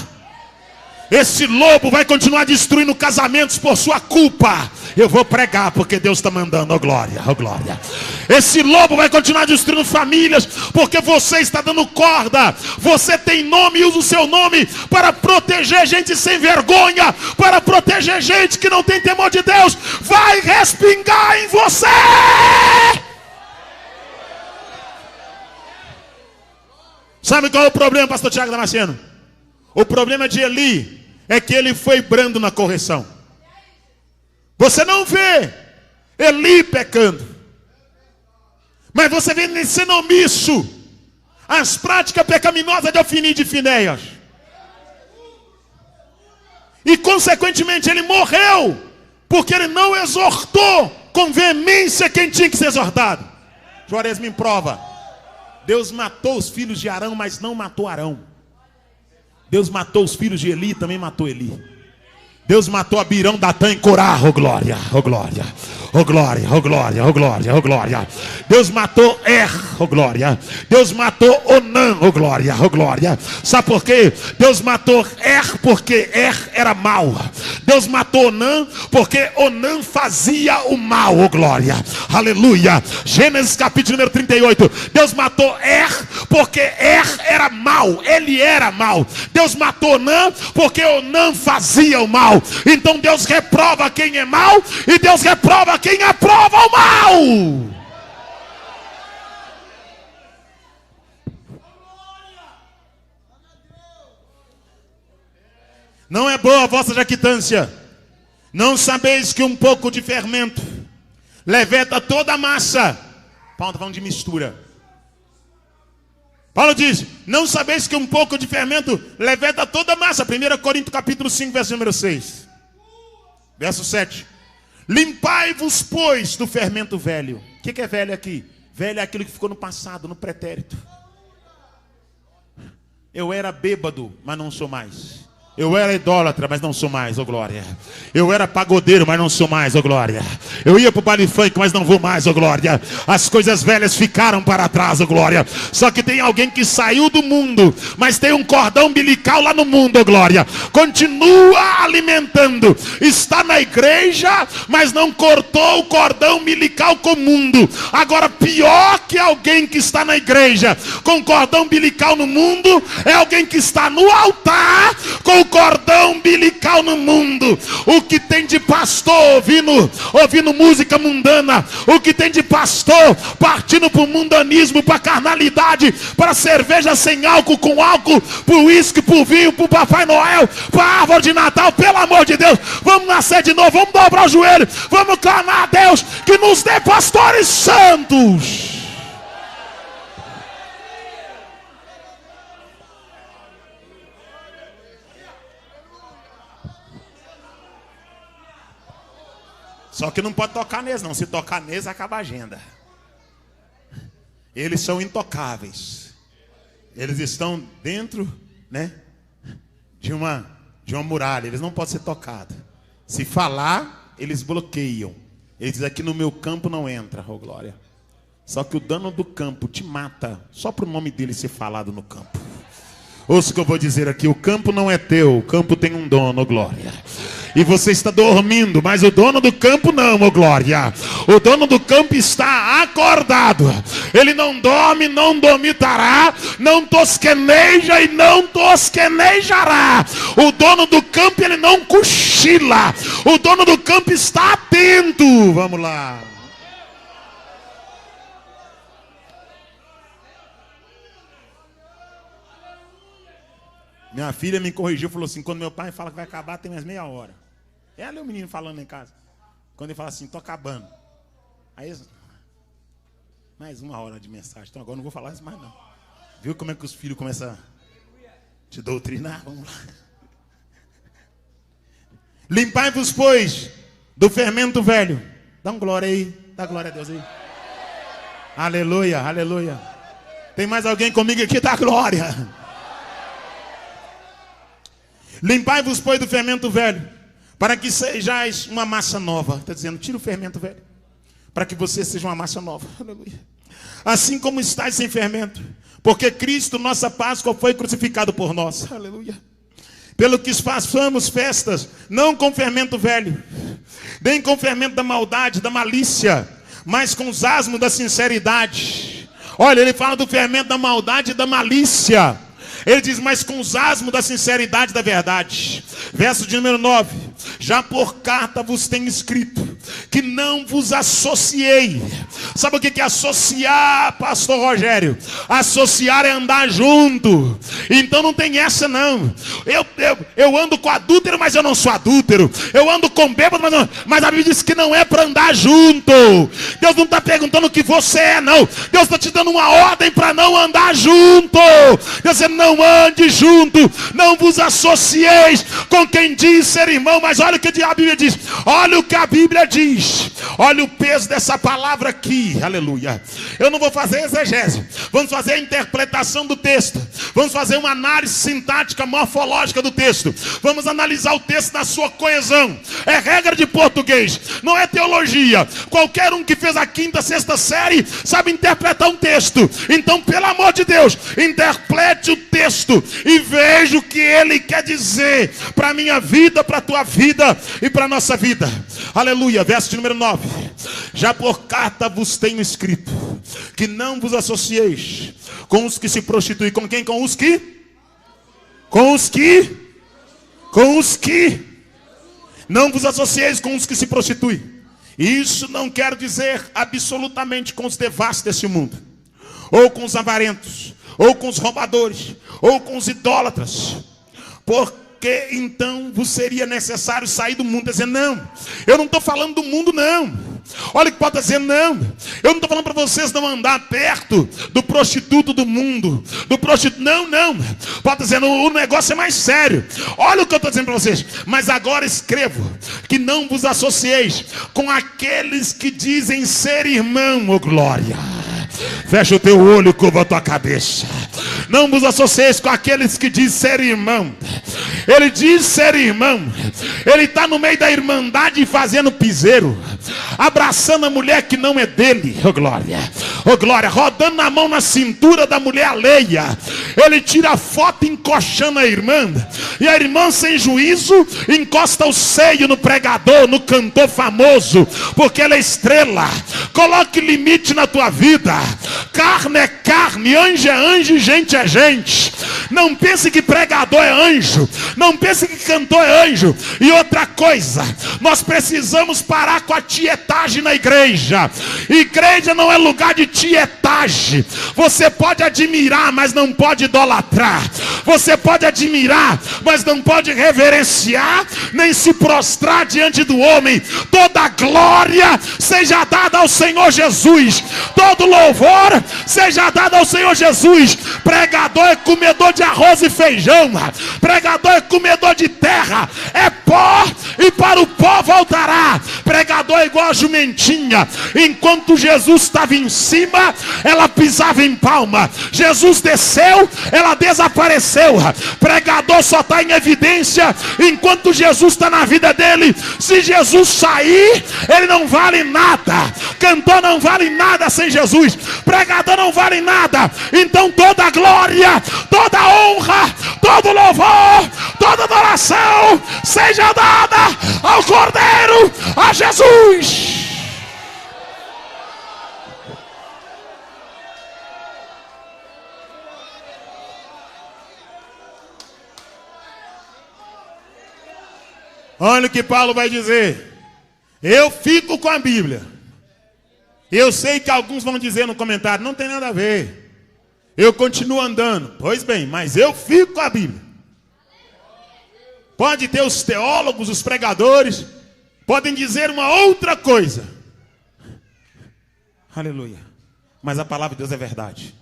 Esse lobo vai continuar destruindo casamentos por sua culpa. Eu vou pregar porque Deus está mandando, oh glória, oh glória. Esse lobo vai continuar destruindo famílias porque você está dando corda. Você tem nome e usa o seu nome para proteger gente sem vergonha, para proteger gente que não tem temor de Deus. Vai respingar em você. Sabe qual é o problema, pastor Tiago Damasceno? O problema de Eli é que ele foi brando na correção. Você não vê Eli pecando, mas você vê ele sendo omisso às práticas pecaminosas de Ofni e de Finéias. E consequentemente ele morreu, porque ele não exortou com veemência quem tinha que ser exortado. Juarez me prova. Deus matou os filhos de Arão, mas não matou Arão. Deus matou os filhos de Eli, também matou Eli. Deus matou Abirão, Datã e Corá, oh glória, oh glória, oh glória, oh glória, oh glória, oh glória. Deus matou oh glória. Deus matou Onã, oh glória, oh glória. Sabe por quê? Deus matou porque era mau. Deus matou Onã porque Onã fazia o mal, oh glória, aleluia. Gênesis capítulo número 38. Deus matou porque era mau, ele era mau. Deus matou Onã porque Onã fazia o mal. Então Deus reprova quem é mau e Deus reprova quem aprova o mal. Não é boa a vossa jactância. Não sabeis que um pouco de fermento leveta toda a massa. Paulo está falando de mistura. Paulo diz, não sabeis que um pouco de fermento leveta toda a massa. 1 Coríntios capítulo 5, verso número 6. Verso 7. Limpai-vos, pois, do fermento velho. O que é velho aqui? Velho é aquilo que ficou no passado, no pretérito. Eu era bêbado, mas não sou mais. Eu era idólatra, mas não sou mais, ô glória. Eu era pagodeiro, mas não sou mais, ô glória. Eu ia pro baile funk, mas não vou mais, ô glória. As coisas velhas ficaram para trás, ô glória. Só que tem alguém que saiu do mundo, mas tem um cordão umbilical lá no mundo, ô glória. Continua alimentando. Está na igreja, mas não cortou o cordão umbilical com o mundo. Agora, pior que alguém que está na igreja com cordão umbilical no mundo, é alguém que está no altar com o cordão umbilical no mundo. O que tem de pastor ouvindo música mundana, o que tem de pastor partindo para o mundanismo, para a carnalidade, para cerveja sem álcool, com álcool, para o uísque, para o vinho, para o Papai Noel, para a árvore de Natal. Pelo amor de Deus, vamos nascer de novo, vamos dobrar o joelho, vamos clamar a Deus que nos dê pastores santos. Só que não pode tocar neles, não. Se tocar neles, acaba a agenda. Eles são intocáveis. Eles estão dentro, né, de uma muralha. Eles não podem ser tocados. Se falar, eles bloqueiam. Eles dizem: aqui no meu campo não entra, oh glória. Só que o dono do campo te mata só para o nome dele ser falado no campo. Ouça o que eu vou dizer aqui: o campo não é teu, o campo tem um dono, oh glória. E você está dormindo, mas o dono do campo não, oh glória. O dono do campo está acordado. Ele não dorme, não dormitará, não tosqueneja e não tosquenejará. O dono do campo, ele não cochila. O dono do campo está atento. Vamos lá. Minha filha me corrigiu, falou assim: quando meu pai fala que vai acabar, tem mais meia hora. Ela e o menino falando em casa. Quando ele fala assim: tô acabando. Aí, mais uma hora de mensagem. Então agora não vou falar isso mais não. Viu como é que os filhos começam a te doutrinar? Vamos lá. Limpai-vos, pois, do fermento velho. Dá um glória aí. Dá glória a Deus aí. Aleluia, aleluia. Tem mais alguém comigo aqui? Dá glória. Limpai-vos, pois, do fermento velho, para que sejais uma massa nova. Está dizendo: tira o fermento velho, para que você seja uma massa nova. Aleluia. Assim como estáis sem fermento, porque Cristo, nossa Páscoa, foi crucificado por nós. Aleluia. Pelo que façamos festas, não com fermento velho, nem com fermento da maldade, da malícia, mas com os asmos da sinceridade. Olha, ele fala do fermento da maldade e da malícia. Ele diz: mas com os asmos da sinceridade da verdade. Verso de número 9: já por carta vos tenho escrito que não vos associei. Sabe o que é associar, pastor Rogério? Associar é andar junto. Então não tem essa não. Eu ando com adúltero, mas eu não sou adúltero. Eu ando com bêbado, mas a Bíblia diz que não é para andar junto. Deus não está perguntando o que você é, não. Deus está te dando uma ordem para não andar junto. Deus dizendo: não ande junto, não vos associeis com quem diz ser irmão. Mas olha o que a Bíblia diz. Olha o que a Bíblia diz. Olha o peso dessa palavra aqui. Aleluia. Eu não vou fazer exegese. Vamos fazer a interpretação do texto. Vamos fazer uma análise sintática, morfológica do texto. Vamos analisar o texto na sua coesão. É regra de português, não é teologia. Qualquer um que fez a quinta, sexta série sabe interpretar um texto. Então, pelo amor de Deus, interprete o texto e veja o que ele quer dizer para a minha vida, para a tua vida e para a nossa vida. Aleluia. Verso de número 9: já por carta vos tenho escrito que não vos associeis com os que se prostituem. Com quem? Com os que não vos associeis com os que se prostituem. Isso não quer dizer absolutamente com os devassos desse mundo, ou com os avarentos, ou com os roubadores, ou com os idólatras. Porque então vos seria necessário sair do mundo. Dizendo: não, eu não estou falando do mundo, não. Olha o que pode dizer: não, eu não estou falando para vocês não andar perto do prostituto do mundo, não. Pode dizer: o negócio é mais sério. Olha o que eu estou dizendo para vocês: mas agora escrevo que não vos associeis com aqueles que dizem ser irmão. Oh glória. Fecha o teu olho e curva a tua cabeça. Não vos associeis com aqueles que dizem ser irmão. Ele diz ser irmão. Ele está no meio da irmandade fazendo piseiro, abraçando a mulher que não é dele. Oh glória, oh glória. Rodando na mão na cintura da mulher alheia. Ele tira a foto encoxando a irmã. E a irmã sem juízo encosta o seio no pregador, no cantor famoso, porque ela é estrela. Coloque limite na tua vida. Carne é carne, anjo é anjo e gente é gente. Não pense que pregador é anjo. Não pense que cantor é anjo. E outra coisa, nós precisamos parar com a tietagem na igreja. Igreja não é lugar de tietagem. Você pode admirar, mas não pode idolatrar. Você pode admirar, mas não pode reverenciar, nem se prostrar diante do homem. Toda glória seja dada ao Senhor Jesus. Todo louvor seja dado ao Senhor Jesus. Pregador é comedor de arroz e feijão. Pregador é comedor de terra. É pó e para o pó voltará. Pregador é igual a jumentinha. Enquanto Jesus estava em cima, ela pisava em palma. Jesus desceu, ela desapareceu. Pregador só está em evidência enquanto Jesus está na vida dele. Se Jesus sair, ele não vale nada. Cantor não vale nada sem Jesus. Pregador não vale nada. Então toda glória, toda honra, todo louvor, toda adoração seja dada ao Cordeiro, a Jesus. Olha o que Paulo vai dizer. Eu fico com a Bíblia. Eu sei que alguns vão dizer no comentário, não tem nada a ver. Eu continuo andando. Pois bem, mas eu fico com a Bíblia. Pode ter os teólogos, os pregadores, podem dizer uma outra coisa. Aleluia. Mas a palavra de Deus é verdade.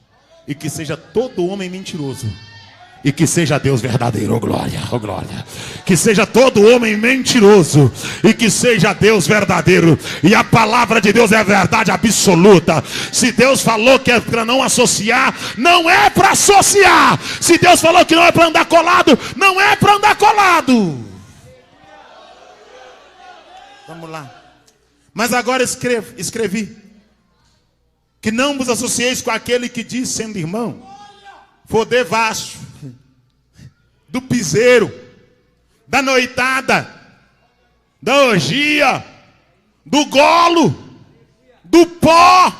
E que seja todo homem mentiroso. E que seja Deus verdadeiro, oh glória, oh glória. Que seja todo homem mentiroso e que seja Deus verdadeiro. E a palavra de Deus é a verdade absoluta. Se Deus falou que é para não associar, não é para associar. Se Deus falou que não é para andar colado, não é para andar colado. Vamos lá. Mas agora escrevi que não vos associeis com aquele que diz sendo irmão, for devasso, do piseiro, da noitada, da orgia, do golo, do pó,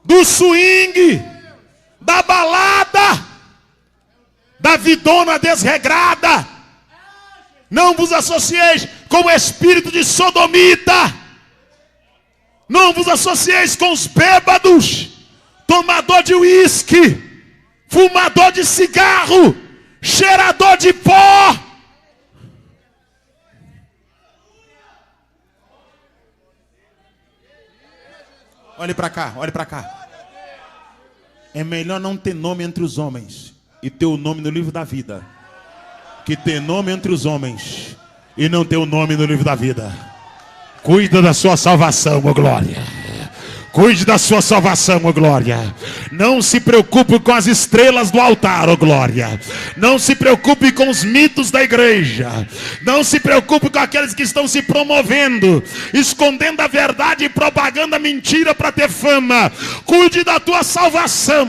do swing, da balada, da vidona desregrada. Não vos associeis com o espírito de sodomita. Não vos associeis com os bêbados, tomador de uísque, fumador de cigarro, cheirador de pó. Olhe para cá, olhe para cá. É melhor não ter nome entre os homens e ter o nome no livro da vida, que ter nome entre os homens e não ter o nome no livro da vida. Cuida da sua salvação, ó glória. Cuide da sua salvação, ó glória. Não se preocupe com as estrelas do altar, ó glória. Não se preocupe com os mitos da igreja. Não se preocupe com aqueles que estão se promovendo, escondendo a verdade e propagando a mentira para ter fama. Cuide da tua salvação.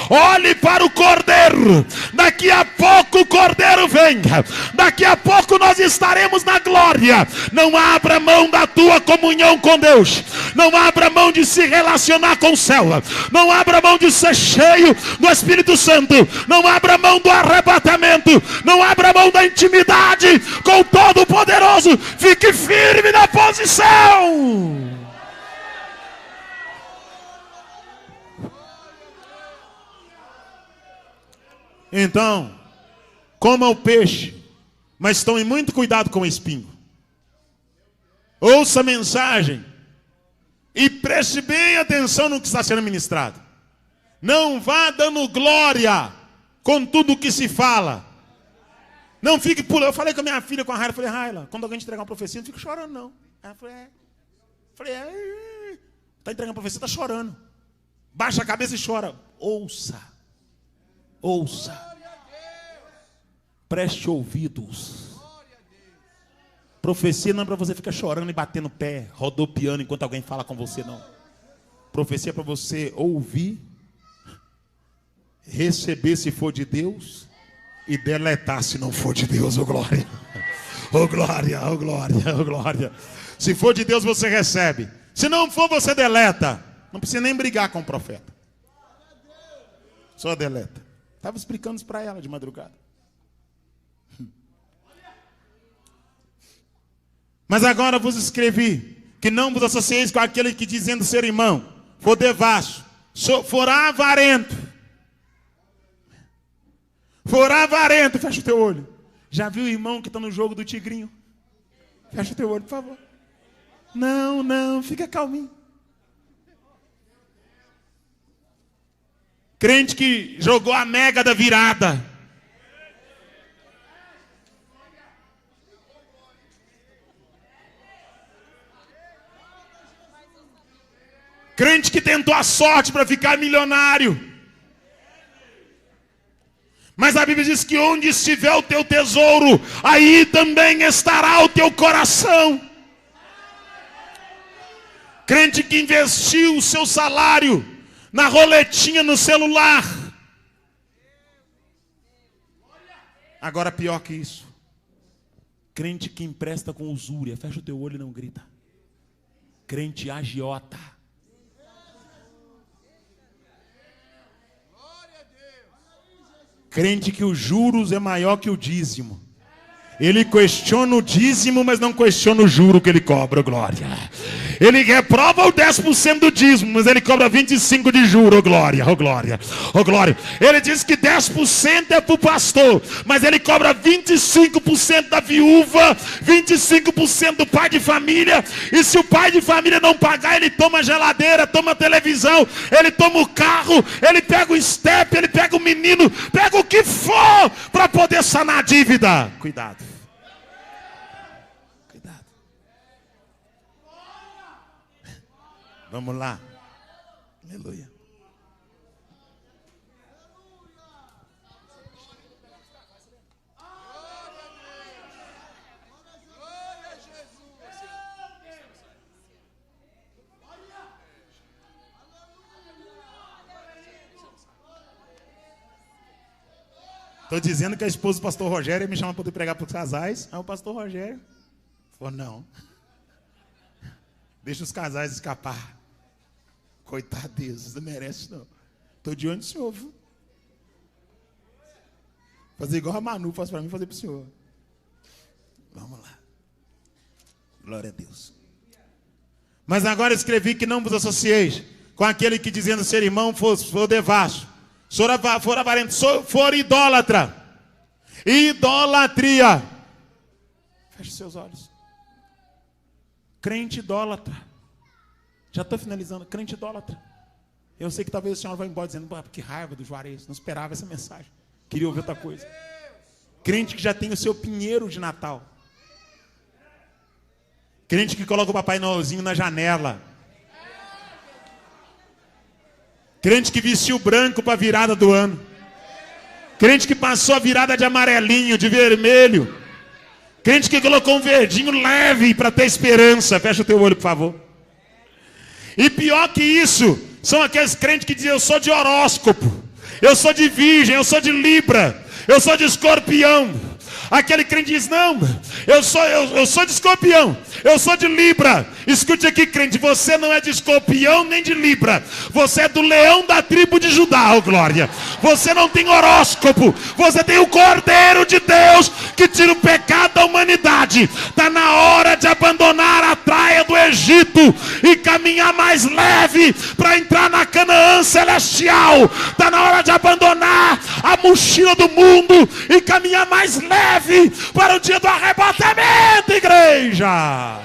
Olhe para o Cordeiro. Daqui a pouco o Cordeiro vem. Daqui a pouco nós estaremos na glória. Não abra mão da tua comunhão com Deus. Não abra mão de se relacionar com o céu. Não abra mão de ser cheio do Espírito Santo. Não abra mão do arrebatamento. Não abra mão da intimidade com o Todo-Poderoso. Fique firme na posição. Então, coma o peixe, mas tome muito cuidado com o espinho. Ouça a mensagem e preste bem atenção no que está sendo ministrado. Não vá dando glória com tudo o que se fala. Não fique pulando. Eu falei com a minha filha, com a Raila, falei, Raila, quando alguém te entregar uma profecia, não fica chorando não. Ela falou, está entregando a profecia, está chorando. baixa a cabeça e chora. Ouça. Preste ouvidos. Profecia não é para você ficar chorando e batendo pé, rodopiando enquanto alguém fala com você, não. Profecia é para você ouvir, receber se for de Deus e deletar se não for de Deus. Ô glória, ô glória, ô glória, ô glória. Se for de Deus você recebe, se não for você deleta. Não precisa nem brigar com o profeta, só deleta. Estava explicando isso para ela de madrugada. Mas agora vos escrevi que não vos associeis com aquele que dizendo ser irmão for devasso, for avarento, fecha o teu olho. Já viu o irmão que está no jogo do tigrinho? Fecha o teu olho, por favor. Não, fica calminho. Crente que jogou a mega da virada. Crente que tentou a sorte para ficar milionário. Mas a Bíblia diz que onde estiver o teu tesouro, aí também estará o teu coração. Crente que investiu o seu salário na roletinha no celular. Agora pior que isso, crente que empresta com usúria. Fecha o teu olho e não grita. Crente agiota. Crente que os juros é maior que o dízimo. Ele questiona o dízimo, mas não questiona o juro que ele cobra, glória. Ele reprova o 10% do dízimo, mas ele cobra 25% de juro, oh glória, oh glória, oh glória. Ele diz que 10% é para o pastor, mas ele cobra 25% da viúva, 25% do pai de família. E se o pai de família não pagar, ele toma a geladeira, toma a televisão, ele toma o carro, ele pega o step, ele pega o menino, pega o que for para poder sanar a dívida. Cuidado. Vamos lá. Aleluia. Estou dizendo que a esposa do pastor Rogério me chama para poder pregar para os casais. Aí o pastor Rogério falou, não. Deixa os casais escapar. Coitado deles, não merece não. Estou de olho no senhor, viu? Fazer igual a Manu faz para mim, fazer para o senhor. Vamos lá. Glória a Deus. Mas agora escrevi que não vos associeis com aquele que dizendo ser irmão for devasso, for avarento, for idólatra. Idolatria. Feche seus olhos. Crente idólatra. Já estou finalizando. Crente idólatra. Eu sei que talvez o senhor vai embora dizendo, que raiva do Juarez. Não esperava essa mensagem. Queria ouvir outra coisa. Crente que já tem o seu pinheiro de Natal. Crente que coloca o Papai Noelzinho na janela. Crente que vestiu branco para a virada do ano. Crente que passou a virada de amarelinho, de vermelho. Crente que colocou um verdinho leve para ter esperança. Fecha o teu olho, por favor. E pior que isso, são aqueles crentes que dizem, eu sou de horóscopo, eu sou de virgem, eu sou de libra, eu sou de escorpião. Aquele crente diz, não, eu sou de escorpião, eu sou de libra. Escute aqui, crente, você não é de escorpião nem de libra. Você é do leão da tribo de Judá, oh glória. Você não tem horóscopo, você tem o Cordeiro de Deus que tira o pecado da humanidade. Está na hora de abandonar a praia do Egito e caminhar mais leve para entrar na Canaã celestial. Está na hora de abandonar a mochila do mundo e caminhar mais leve para o dia do arrebatamento, igreja.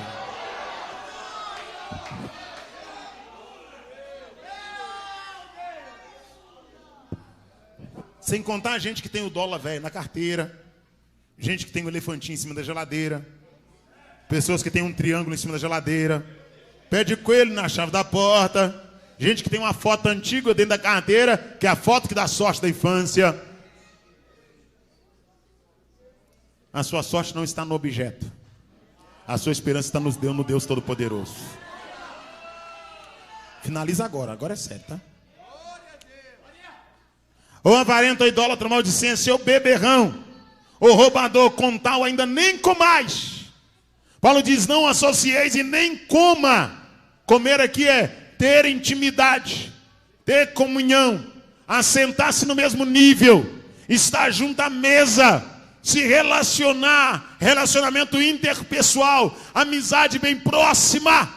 Sem contar a gente que tem o dólar velho na carteira, gente que tem o elefantinho em cima da geladeira, pessoas que tem um triângulo em cima da geladeira, pé de coelho na chave da porta, Gente que tem uma foto antiga dentro da carteira, que é a foto que dá sorte da infância. A sua sorte não está no objeto. A sua esperança está no Deus Todo-Poderoso. Finaliza agora é sério, tá? Ou avarento, ou idólatra, maldicência, ou beberrão, ou roubador, com tal ainda nem comais. Paulo diz, não associeis e nem coma. Comer aqui é ter intimidade, ter comunhão, assentar-se no mesmo nível, estar junto à mesa, se relacionar, relacionamento interpessoal, amizade bem próxima.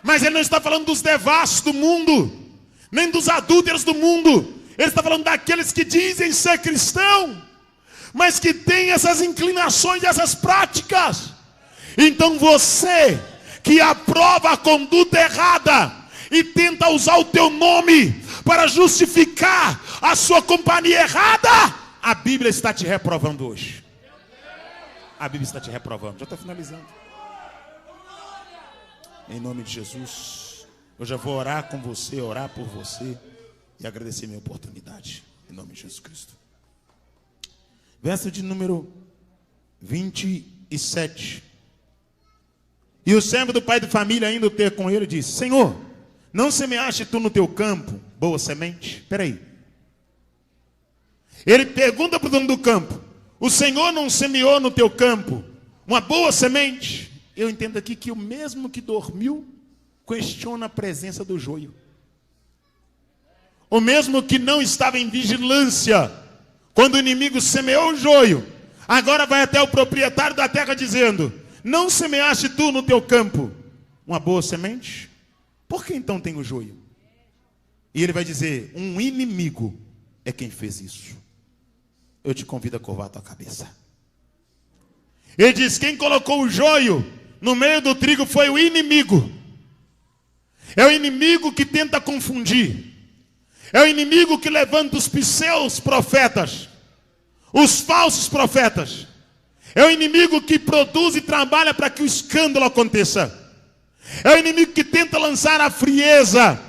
Mas ele não está falando dos devassos do mundo, nem dos adúlteros do mundo. Ele está falando daqueles que dizem ser cristão, mas que têm essas inclinações, essas práticas. Então você que aprova a conduta errada e tenta usar o teu nome para justificar a sua companhia errada, a Bíblia está te reprovando hoje. A Bíblia está te reprovando. Já estou finalizando. Em nome de Jesus, eu já vou orar com você, orar por você e agradecer minha oportunidade. Em nome de Jesus Cristo. Verso de número 27. E o servo do pai de família, indo ter com ele, disse: Senhor, não semeaste tu no teu campo boa semente? Espera aí. Ele pergunta para o dono do campo: o Senhor não semeou no teu campo uma boa semente? Eu entendo aqui que o mesmo que dormiu questiona a presença do joio. O mesmo que não estava em vigilância quando o inimigo semeou o joio, agora vai até o proprietário da terra dizendo: não semeaste tu no teu campo uma boa semente? Por que então tem o joio? E ele vai dizer: um inimigo é quem fez isso. Eu te convido a curvar a tua cabeça. Ele diz: quem colocou o joio no meio do trigo foi o inimigo. É o inimigo que tenta confundir. É o inimigo que levanta os pseudos profetas, os falsos profetas. É o inimigo que produz e trabalha para que o escândalo aconteça. É o inimigo que tenta lançar a frieza,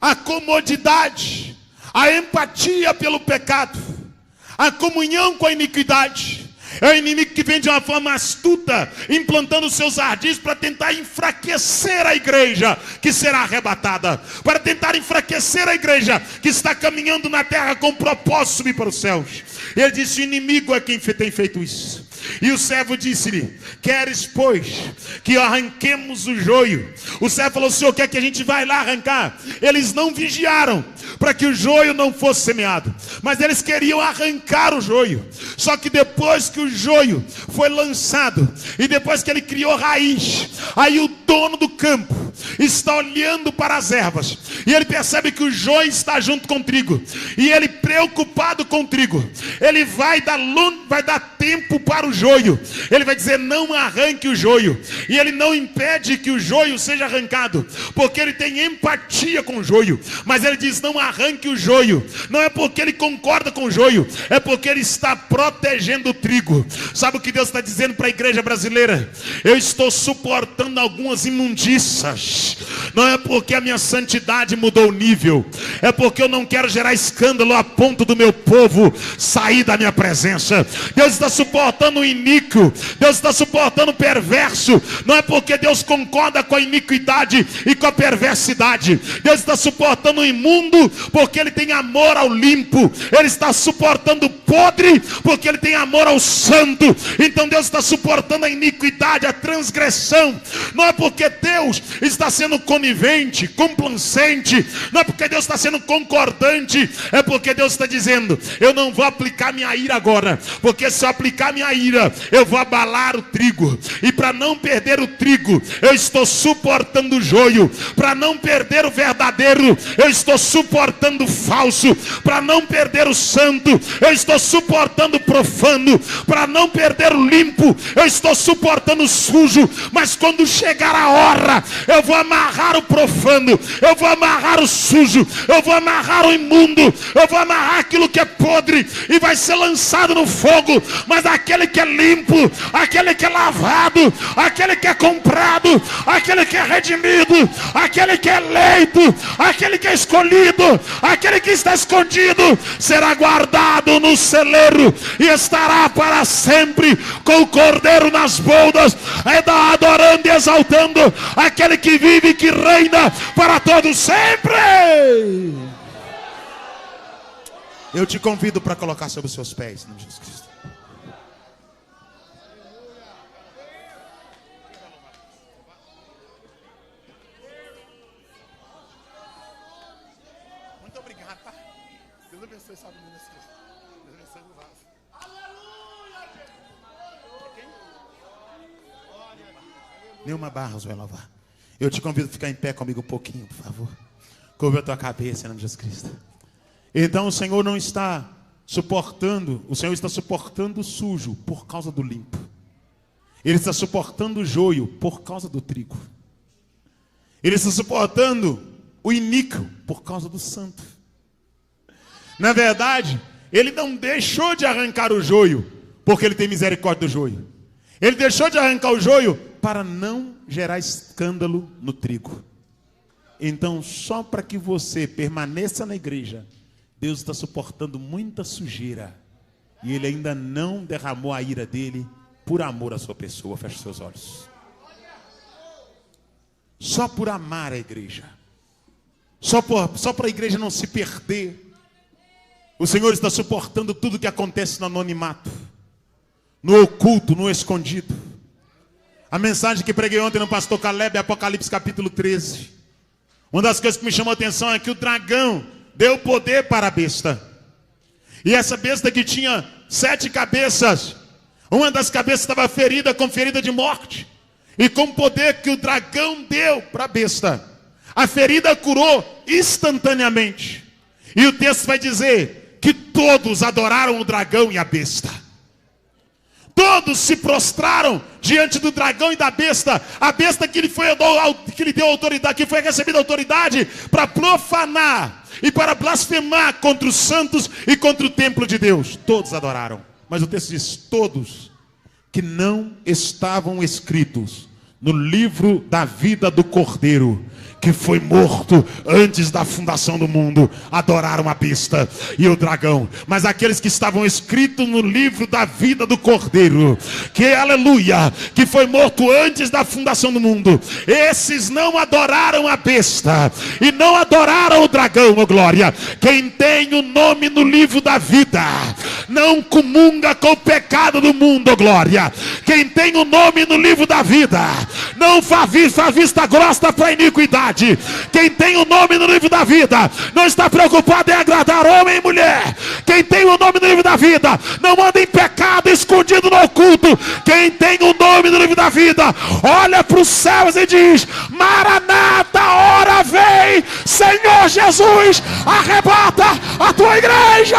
a comodidade, a empatia pelo pecado, a comunhão com a iniquidade. É o inimigo que vem de uma forma astuta, implantando seus ardis para tentar enfraquecer a igreja que será arrebatada, para tentar enfraquecer a igreja que está caminhando na terra com propósito de subir para os céus. Ele disse: o inimigo é quem tem feito isso. E o servo disse-lhe: queres, pois, que arranquemos o joio? O servo falou: o senhor quer que a gente vá lá arrancar? Eles não vigiaram para que o joio não fosse semeado, mas eles queriam arrancar o joio. Só que depois que o joio foi lançado, e depois que ele criou raiz, aí o dono do campo está olhando para as ervas, e ele percebe que o joio está junto com o trigo, e ele, preocupado com o trigo, ele vai dar tempo para o joio. Ele vai dizer: não arranque o joio. E ele não impede que o joio seja arrancado, porque ele tem empatia com o joio. Mas ele diz: não arranque o joio. Não é porque ele concorda com o joio, é porque ele está protegendo o trigo. Sabe o que Deus está dizendo para a igreja brasileira? Eu estou suportando algumas imundícias. Não é porque a minha santidade mudou o nível, é porque eu não quero gerar escândalo a ponto do meu povo sair da minha presença. Deus está suportando o iníquo, Deus está suportando o perverso. Não é porque Deus concorda com a iniquidade e com a perversidade. Deus está suportando o imundo porque Ele tem amor ao limpo. Ele está suportando o podre porque Ele tem amor ao santo. Então Deus está suportando a iniquidade, a transgressão. Não é porque Deus está sendo conivente, complacente, não é porque Deus está sendo concordante, é porque Deus está dizendo: eu não vou aplicar minha ira agora, porque se eu aplicar minha ira, eu vou abalar o trigo. E para não perder o trigo, eu estou suportando o joio. Para não perder o verdadeiro, eu estou suportando o falso. Para não perder o santo, eu estou suportando o profano. Para não perder o limpo, eu estou suportando o sujo. Mas quando chegar a hora, eu vou amarrar o profano, eu vou amarrar o sujo, eu vou amarrar o imundo, eu vou amarrar aquilo que é podre, e vai vai ser lançado no fogo, mas aquele que é limpo, aquele que é lavado, aquele que é comprado, aquele que é redimido, aquele que é eleito, aquele que é escolhido, aquele que está escondido, será guardado no celeiro e estará para sempre com o Cordeiro nas boldas, adorando e exaltando aquele que vive e que reina para todos sempre. Eu te convido para colocar sobre os seus pés, em nome de Jesus Cristo. Muito obrigado, tá? Deus abençoe essa menina. Deus abençoe o vaso. Nenhuma Barros vai lavar. Eu te convido a ficar em pé comigo um pouquinho, por favor. Cobre a tua cabeça, em nome de Jesus Cristo. Então o Senhor não está suportando, o Senhor está suportando o sujo por causa do limpo. Ele está suportando o joio por causa do trigo. Ele está suportando o iníquo por causa do santo. Na verdade, ele não deixou de arrancar o joio porque ele tem misericórdia do joio. Ele deixou de arrancar o joio para não gerar escândalo no trigo. Então, só para que você permaneça na igreja, Deus está suportando muita sujeira. E Ele ainda não derramou a ira dele por amor à sua pessoa. Feche seus olhos. Só por amar a igreja. Só para a igreja não se perder. O Senhor está suportando tudo que acontece no anonimato, no oculto, no escondido. A mensagem que preguei ontem no pastor Caleb, Apocalipse capítulo 13. Uma das coisas que me chamou a atenção é que o dragão deu poder para a besta. E essa besta que tinha 7 cabeças, uma das cabeças estava ferida com ferida de morte. E com o poder que o dragão deu para a besta, a ferida curou instantaneamente. E o texto vai dizer que todos adoraram o dragão e a besta. Todos se prostraram diante do dragão e da besta. A besta que lhe deu autoridade, que foi recebida autoridade para profanar e para blasfemar contra os santos e contra o templo de Deus. Todos adoraram. Mas o texto diz, todos que não estavam escritos no livro da vida do Cordeiro, que foi morto antes da fundação do mundo, adoraram a besta e o dragão. Mas aqueles que estavam escritos no livro da vida do Cordeiro, que aleluia, que foi morto antes da fundação do mundo, esses não adoraram a besta e não adoraram o dragão, oh glória. Quem tem o nome no livro da vida não comunga com o pecado do mundo, oh glória. Quem tem o nome no livro da vida não faz vista grossa para a iniquidade. Quem tem o nome no livro da vida não está preocupado em agradar homem e mulher. Quem tem o nome no livro da vida não anda em pecado escondido no oculto. Quem tem o nome no livro da vida olha para os céus e diz: Maranata, hora vem, Senhor Jesus, arrebata a tua igreja.